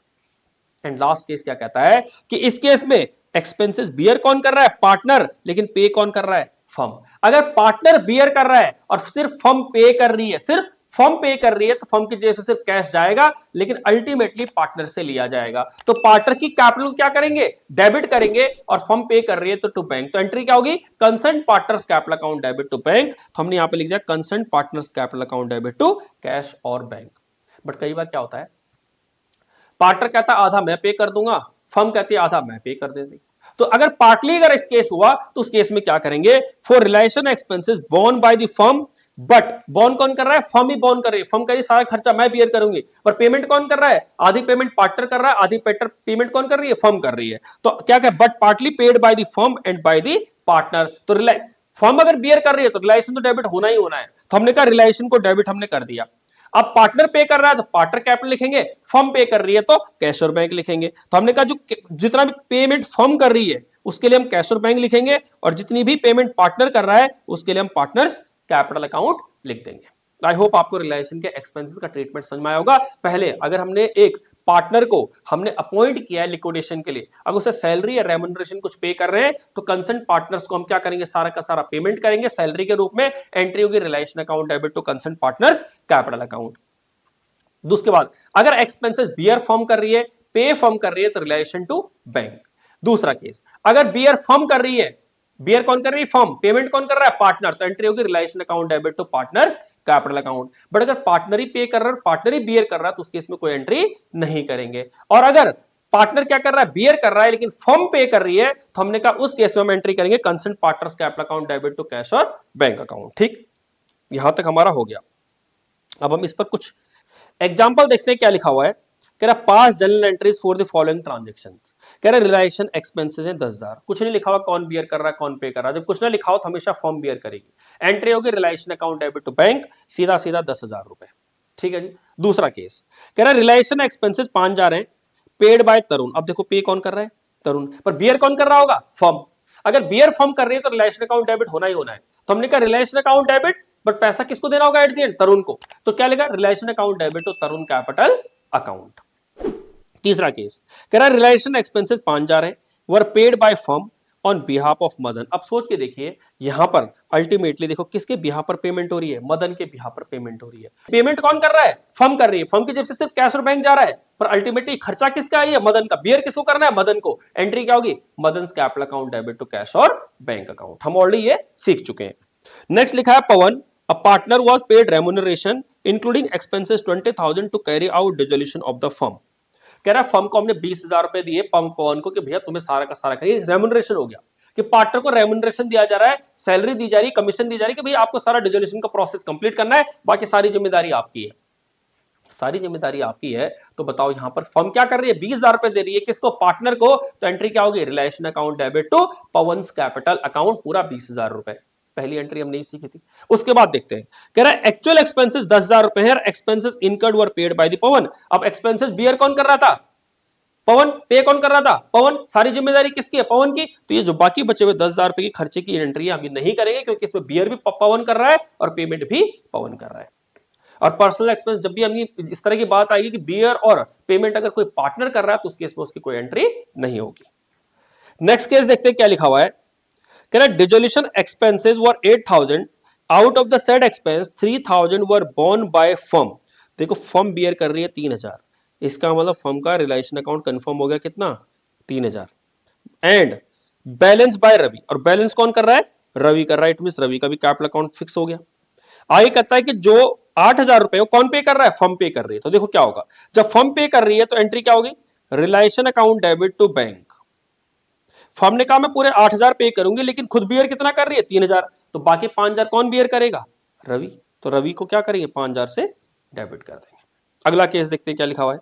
एंड लास्ट केस क्या कहता है कि इस केस में एक्सपेंसेस बियर कौन कर रहा है? पार्टनर, लेकिन पे कौन कर रहा है? फर्म। अगर पार्टनर बियर कर रहा है और सिर्फ फर्म पे कर रही है, सिर्फ फर्म पे कर रही है, तो फर्म की जेब से सिर्फ कैश जाएगा, लेकिन अल्टीमेटली पार्टनर से लिया जाएगा। तो पार्टनर की कैपिटल क्या करेंगे? डेबिट करेंगे, और फर्म पे कर रही है तो टू बैंक। तो एंट्री क्या होगी? Concern partners capital account debit to bank. तो हमने यहां पे लिख दिया concern partners capital account debit to cash और बैंक। बट कई बार क्या होता है, पार्टनर कहता है आधा मैं पे कर दूंगा, फर्म कहती है आधा मैं पे कर देती। तो अगर पार्टली अगर इस केस हुआ तो उस केस में क्या करेंगे? For realisation expenses borne by the firm, but borne कौन कर रहा है? फर्म ही बोर्न कर रही है। फर्म कह रही है सारा खर्चा मैं बियर करूंगी, पर पेमेंट कौन कर रहा है? आधी पेमेंट पार्टनर कर रहा है, आधी पेमेंट कौन कर रही है? फर्म कर रही है। तो क्या क्या? But partly paid by the firm and bye the partner. तो फर्म अगर बियर कर रही है तो रिलेशन तो डेबिट होना ही होना है। तो हमने कहा रिलेशन को डेबिट हमने कर दिया। अब पार्टनर पे कर रहा है तो पार्टनर कैपिटल लिखेंगे, फर्म पे कर रही है तो कैश और बैंक लिखेंगे। तो हमने कहा जो जितना भी पेमेंट फर्म कर रही है उसके लिए हम कैश और बैंक लिखेंगे, और जितनी भी पेमेंट पार्टनर कर रहा है उसके लिए हम पार्टनर्स कैपिटल अकाउंट लिख देंगे। आई होप आपको रिलेशन के एक्सपेंसेस का ट्रीटमेंट समझ में आया होगा। पहले अगर हमने एक पार्टनर को हमने अपॉइंट किया है लिक्विडेशन के लिए, अगर उसे सैलरी या रेम्युनरेशन कुछ पे कर रहे हैं तो कंसर्न पार्टनर्स को हम क्या करेंगे, सारा का सारा पेमेंट करेंगे सैलरी के रूप में, एंट्री होगी relation account debit to concern partners capital account. उसके बाद अगर एक्सपेंसेस बियर फर्म कर रही है, पे फर्म कर रही है तो रिलेशन टू बैंक। दूसरा केस, अगर बियर फर्म कर रही है, बियर कौन कर रही है, फर्म, पेमेंट कौन कर रहा है, पार्टनर, तो एंट्री होगी relation account debit to partners capital account. But अगर पार्टनर ही पे कर रहा है, पार्टनर ही बियर कर रहा है तो उस केस में कोई एंट्री नहीं करेंगे। और अगर पार्टनर क्या कर रहा है, बियर कर रहा है लेकिन फर्म पे कर रही है तो हमने कहा उस केस में हम एंट्री करेंगे concern partners capital account debit to cash और बैंक अकाउंट। ठीक, यहां तक हमारा हो गया। अब हम इस पर कुछ एग्जाम्पल देखते हैं क्या लिखा हुआ है। कह रहा pass journal entries for the following transaction. कह रहा रिलेशन एक्सपेंसेस हैं 10,000, कुछ नहीं लिखा हुआ कौन बियर कर रहा है कौन पे कर रहा है। जब कुछ ना लिखा हो तो हमेशा फर्म बियर करेगी। एंट्री होगी relation account debit to bank, सीधा सीधा 10,000 रुपए। ठीक है जी। दूसरा केस कह रहा रिलेशन एक्सपेंसेस 5 जा रहे हैं, पेड बाय तरुण। अब देखो पे कौन कर रहा है, तरुण, पर बियर कौन कर रहा होगा, फर्म। अगर बियर फर्म कर रही है तो रिलेशन अकाउंट डेबिट होना ही होना है। तो हमने कहा रिलेशन अकाउंट डेबिट, बट पैसा किसको देना होगा एट द एंड, तरुण को। तो क्या लिखा, realisation account debit to Tarun capital account. तीसरा केस कह रहा है रिलेशन एक्सपेंसेस 5 जा रहे हैं, were paid by firm on behalf of Madan. अब सोच के देखिए यहां पर अल्टीमेटली देखो किसके बिहाफ पर पेमेंट हो रही है, मदन के बिहाफ पर पेमेंट हो रही है। पेमेंट कौन कर रहा है, फर्म कर रही है, फर्म की जेब से सिर्फ कैश और बैंक जा रहा है, पर अल्टीमेटली खर्चा किसका है, मदन का। बियर किसको करना है, मदन को। एंट्री क्या होगी, Madan capital account debit to cash और बैंक अकाउंट। हम ऑलरेडी ये सीख चुके हैं। नेक्स्ट लिखा है पवन, a partner was paid remuneration including expenses 20,000 to carry out dissolution of the firm। कह रहा है फर्म को हमने 20,000 रुपए दिए पवन को कि भैया तुम्हें सारा का सारा करिए, रेमुनरेशन हो गया कि पार्टनर को रेमुनरेशन दिया जा रहा है, सैलरी दी जा रही है, कमीशन दी जा रही है कि भैया आपको सारा डिसोल्यूशन का प्रोसेस कंप्लीट करना है, बाकी सारी जिम्मेदारी आपकी है। सारी जिम्मेदारी आपकी है। तो बताओ यहां पर फर्म क्या कर रही है, 20,000 रुपए दे रही है किसको, पार्टनर को। तो एंट्री क्या होगी, relation account debit to Pawan capital account, पूरा 20,000 रुपए। पहली एंट्री हम नहीं सीखी थी। उसके बाद देखते हैं, कह रहा है एक्चुअल एक्सपेंसेस 10,000 रुपए है, expenses incurred were paid by the Pawan. अब एक्सपेंसेस बियर कौन कर रहा था, पवन। पे कौन कर रहा था, पवन। सारी जिम्मेदारी किसकी है, पवन की। तो ये जो बाकी बचे हुए 10,000 रुपए की खर्चे की एंट्री हम नहीं करेंगे, क्योंकि इसमें बियर भी पवन कर रहा है और पेमेंट भी पवन कर रहा है। और पर्सनल एक्सपेंस जब भी हम इस तरह की बात आएगी कि बियर और पेमेंट अगर कोई पार्टनर कर रहा है तो उस केस में उसकी कोई एंट्री नहीं होगी। नेक्स्ट केस देखते हैं क्या लिखा हुआ है। कह रहा है dissolution expenses were 8,000, out of the said expense 3,000 were borne by firm. देखो फर्म बियर कर रही है 3,000, इसका मतलब फर्म का रिलेशन अकाउंट कंफर्म हो गया कितना, 3,000। एंड बैलेंस बाय रवि, और बैलेंस कौन कर रहा है, रवि कर रहा है। इट मींस रवि का भी कैपिटल अकाउंट फिक्स हो गया। आगे कहता है कि जो 8,000 रुपए कौन पे कर रहा है, फर्म पे कर रही है। तो देखो क्या होगा, जब फर्म पे कर रही है तो एंट्री क्या होगी, relation account debit to bank. Firm ने कहा मैं पूरे 8,000 पे करूंगी, लेकिन खुद बियर कितना कर रही है, 3,000। तो बाकी 5,000 कौन बियर करेगा, रवि। तो रवि को क्या करेंगे, 5,000 से डेबिट कर देंगे। अगला केस देखते हैं क्या लिखा हुआ है।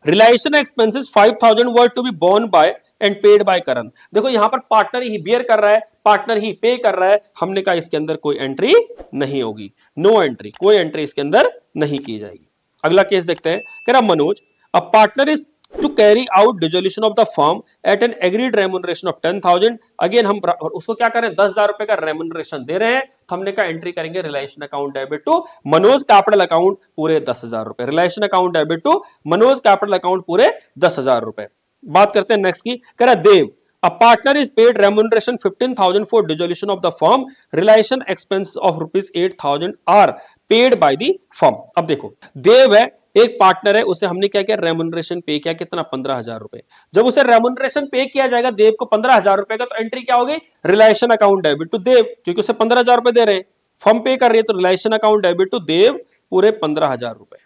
Realisation expenses 5,000 were to be borne by and paid by Karan. देखो यहां पर पार्टनर ही बियर कर रहा है, पार्टनर ही पे कर रहा है। हमने कहा इसके अंदर कोई एंट्री नहीं होगी, नो एंट्री, कोई एंट्री इसके अंदर नहीं की जाएगी। अगला केस देखते हैं, कह रहा Manoj, a partner is to carry out dissolution of the firm at an agreed remuneration of 10,000। Again हम उसको क्या करें, 10,000 रुपए का रेमुनरेशन दे रहे हैं, तो हमने कहा एंट्री करेंगे realisation account debit to Manoj capital account, पूरे 10,000 रुपए। Realisation account debit to Manoj capital account, पूरे 10,000 रुपए। बात करते हैं नेक्स्ट की, कह रहा देव, a partner is paid remuneration 15,000 for dissolution of the firm, relation expenses of rupees 8,000 are paid by the firm। अब देखो देव है, एक पार्टनर है, उसे हमने क्या किया, रेमुनरेशन पे किया, कितना, 15,000 रुपए। जब उसे रेमुनरेशन पे किया जाएगा देव को 15,000 रुपए का, तो एंट्री क्या होगी, रिलेशन अकाउंट डेबिट टू देव, क्योंकि उसे 15,000 रुपए दे रहे हैं, फर्म पे कर रही है, तो रिलेशन अकाउंट डेबिट टू देव, पूरे 15,000 रुपए।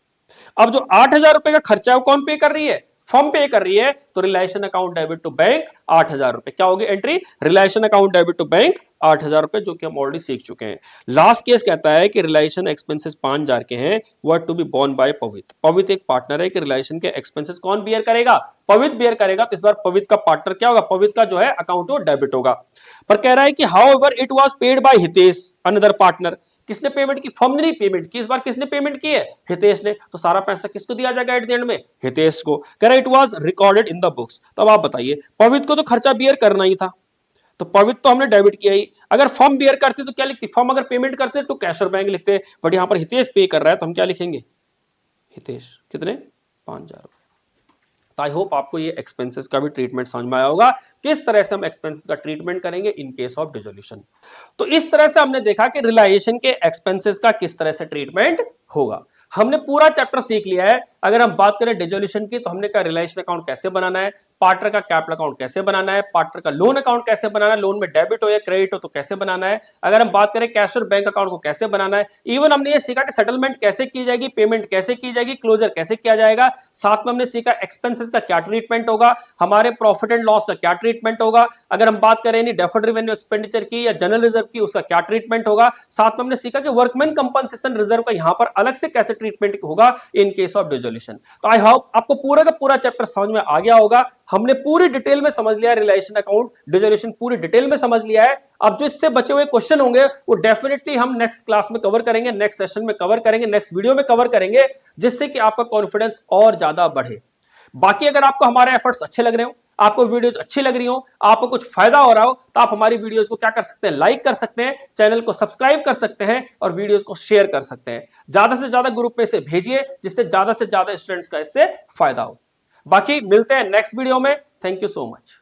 अब जो 8,000 रुपए का खर्चा है वो कौन पे कर रही है, फर्म पे कर रही है, तो relation account debit to bank 8,000 रुपए। क्या होगी entry, realisation account debit to bank 8,000 रुपए, जो कि हम ऑलरेडी सीख चुके हैं। लास्ट केस कहता है कि रिलेशन एक्सपेंसेस 5,000 के हैं, वर to be borne bye Pavit. Pavit एक पार्टनर है कि रिलेशन के एक्सपेंसेस कौन बियर करेगा, पवित बियर करेगा। तो इस बार पवित का पार्टनर क्या होगा, पवित का जो है अकाउंट वो डेबिट होगा। पर कह रहा है कि how ever it was paid by Hitesh another partner. किसने पेमेंट की? फर्म ने नहीं पेमेंट की, इस बार किसने पेमेंट की है? हितेश ने। तो सारा पैसा किसको दिया जाएगा एट द एंड में? हितेश को। कह रहा it was recorded in the books. तो अब आप बताइए, पवित्र को तो खर्चा बियर करना ही था, तो पवित्र तो हमने डेबिट किया ही। अगर फर्म बियर करते तो क्या लिखती? फर्म अगर पेमेंट करते तो कैश और बैंक लिखते, बट यहां पर हितेश पे कर रहा है तो हम क्या लिखेंगे? हितेश। कितने? 5,000। तो आई होप आपको ये एक्सपेंसेस का भी ट्रीटमेंट समझ में आया होगा, किस तरह से हम एक्सपेंसेस का ट्रीटमेंट करेंगे इन केस ऑफ डिसोल्यूशन। तो इस तरह से हमने देखा कि रियलाइजेशन के एक्सपेंसेस का किस तरह से ट्रीटमेंट होगा। हमने पूरा चैप्टर सीख लिया है। अगर हम बात करें डिसोल्यूशन की, तो हमने कहा रियलाइजेशन अकाउंट कैसे बनाना है, पार्टनर का कैपिटल अकाउंट कैसे बनाना है, पार्टनर का लोन अकाउंट कैसे बनाना है, लोन में डेबिट हो या क्रेडिट हो तो कैसे बनाना है। अगर हम बात करें कैश और बैंक अकाउंट को कैसे बनाना है, इवन हमने ये सीखा कि सेटलमेंट कैसे की जाएगी, पेमेंट कैसे की जाएगी, क्लोजर कैसे किया जाएगा। साथ में हमने सीखा एक्सपेंसेस का क्या ट्रीटमेंट होगा, हमारे प्रॉफिट एंड लॉस का क्या ट्रीटमेंट होगा। अगर हम बात करें डेफर्ड रेवेन्यू एक्सपेंडिचर की या जनरल रिजर्व की, उसका क्या ट्रीटमेंट होगा। साथ में हमने सीखा कि वर्कमैन कंपनसेशन रिजर्व का यहां पर अलग से कैसे ट्रीटमेंट होगा इन केस ऑफ डिसोल्यूशन। तो आई होप आपको पूरा का पूरा चैप्टर समझ में आ गया होगा। हमने पूरी डिटेल में समझ लिया रिलेशन अकाउंट डिसोल्यूशन, पूरी डिटेल में समझ लिया है। अब जो इससे बचे हुए क्वेश्चन होंगे वो डेफिनेटली हम नेक्स्ट क्लास में कवर करेंगे, नेक्स्ट सेशन में कवर करेंगे, नेक्स्ट वीडियो में कवर करेंगे, जिससे कि आपका कॉन्फिडेंस और ज्यादा बढ़े। बाकी अगर आपको हमारे एफर्ट्स अच्छे लग रहे हो, आपको वीडियोस अच्छी लग रही हो, आपको कुछ फायदा हो रहा हो, तो आप हमारी वीडियोस को क्या कर सकते हैं? लाइक कर सकते हैं, चैनल को सब्सक्राइब कर सकते हैं और वीडियोस को शेयर कर सकते हैं। ज्यादा से ज्यादा ग्रुप में से भेजिए, जिससे ज्यादा से ज्यादा स्टूडेंट्स का इससे फायदा हो। बाकी मिलते हैं नेक्स्ट वीडियो में। Thank you so much.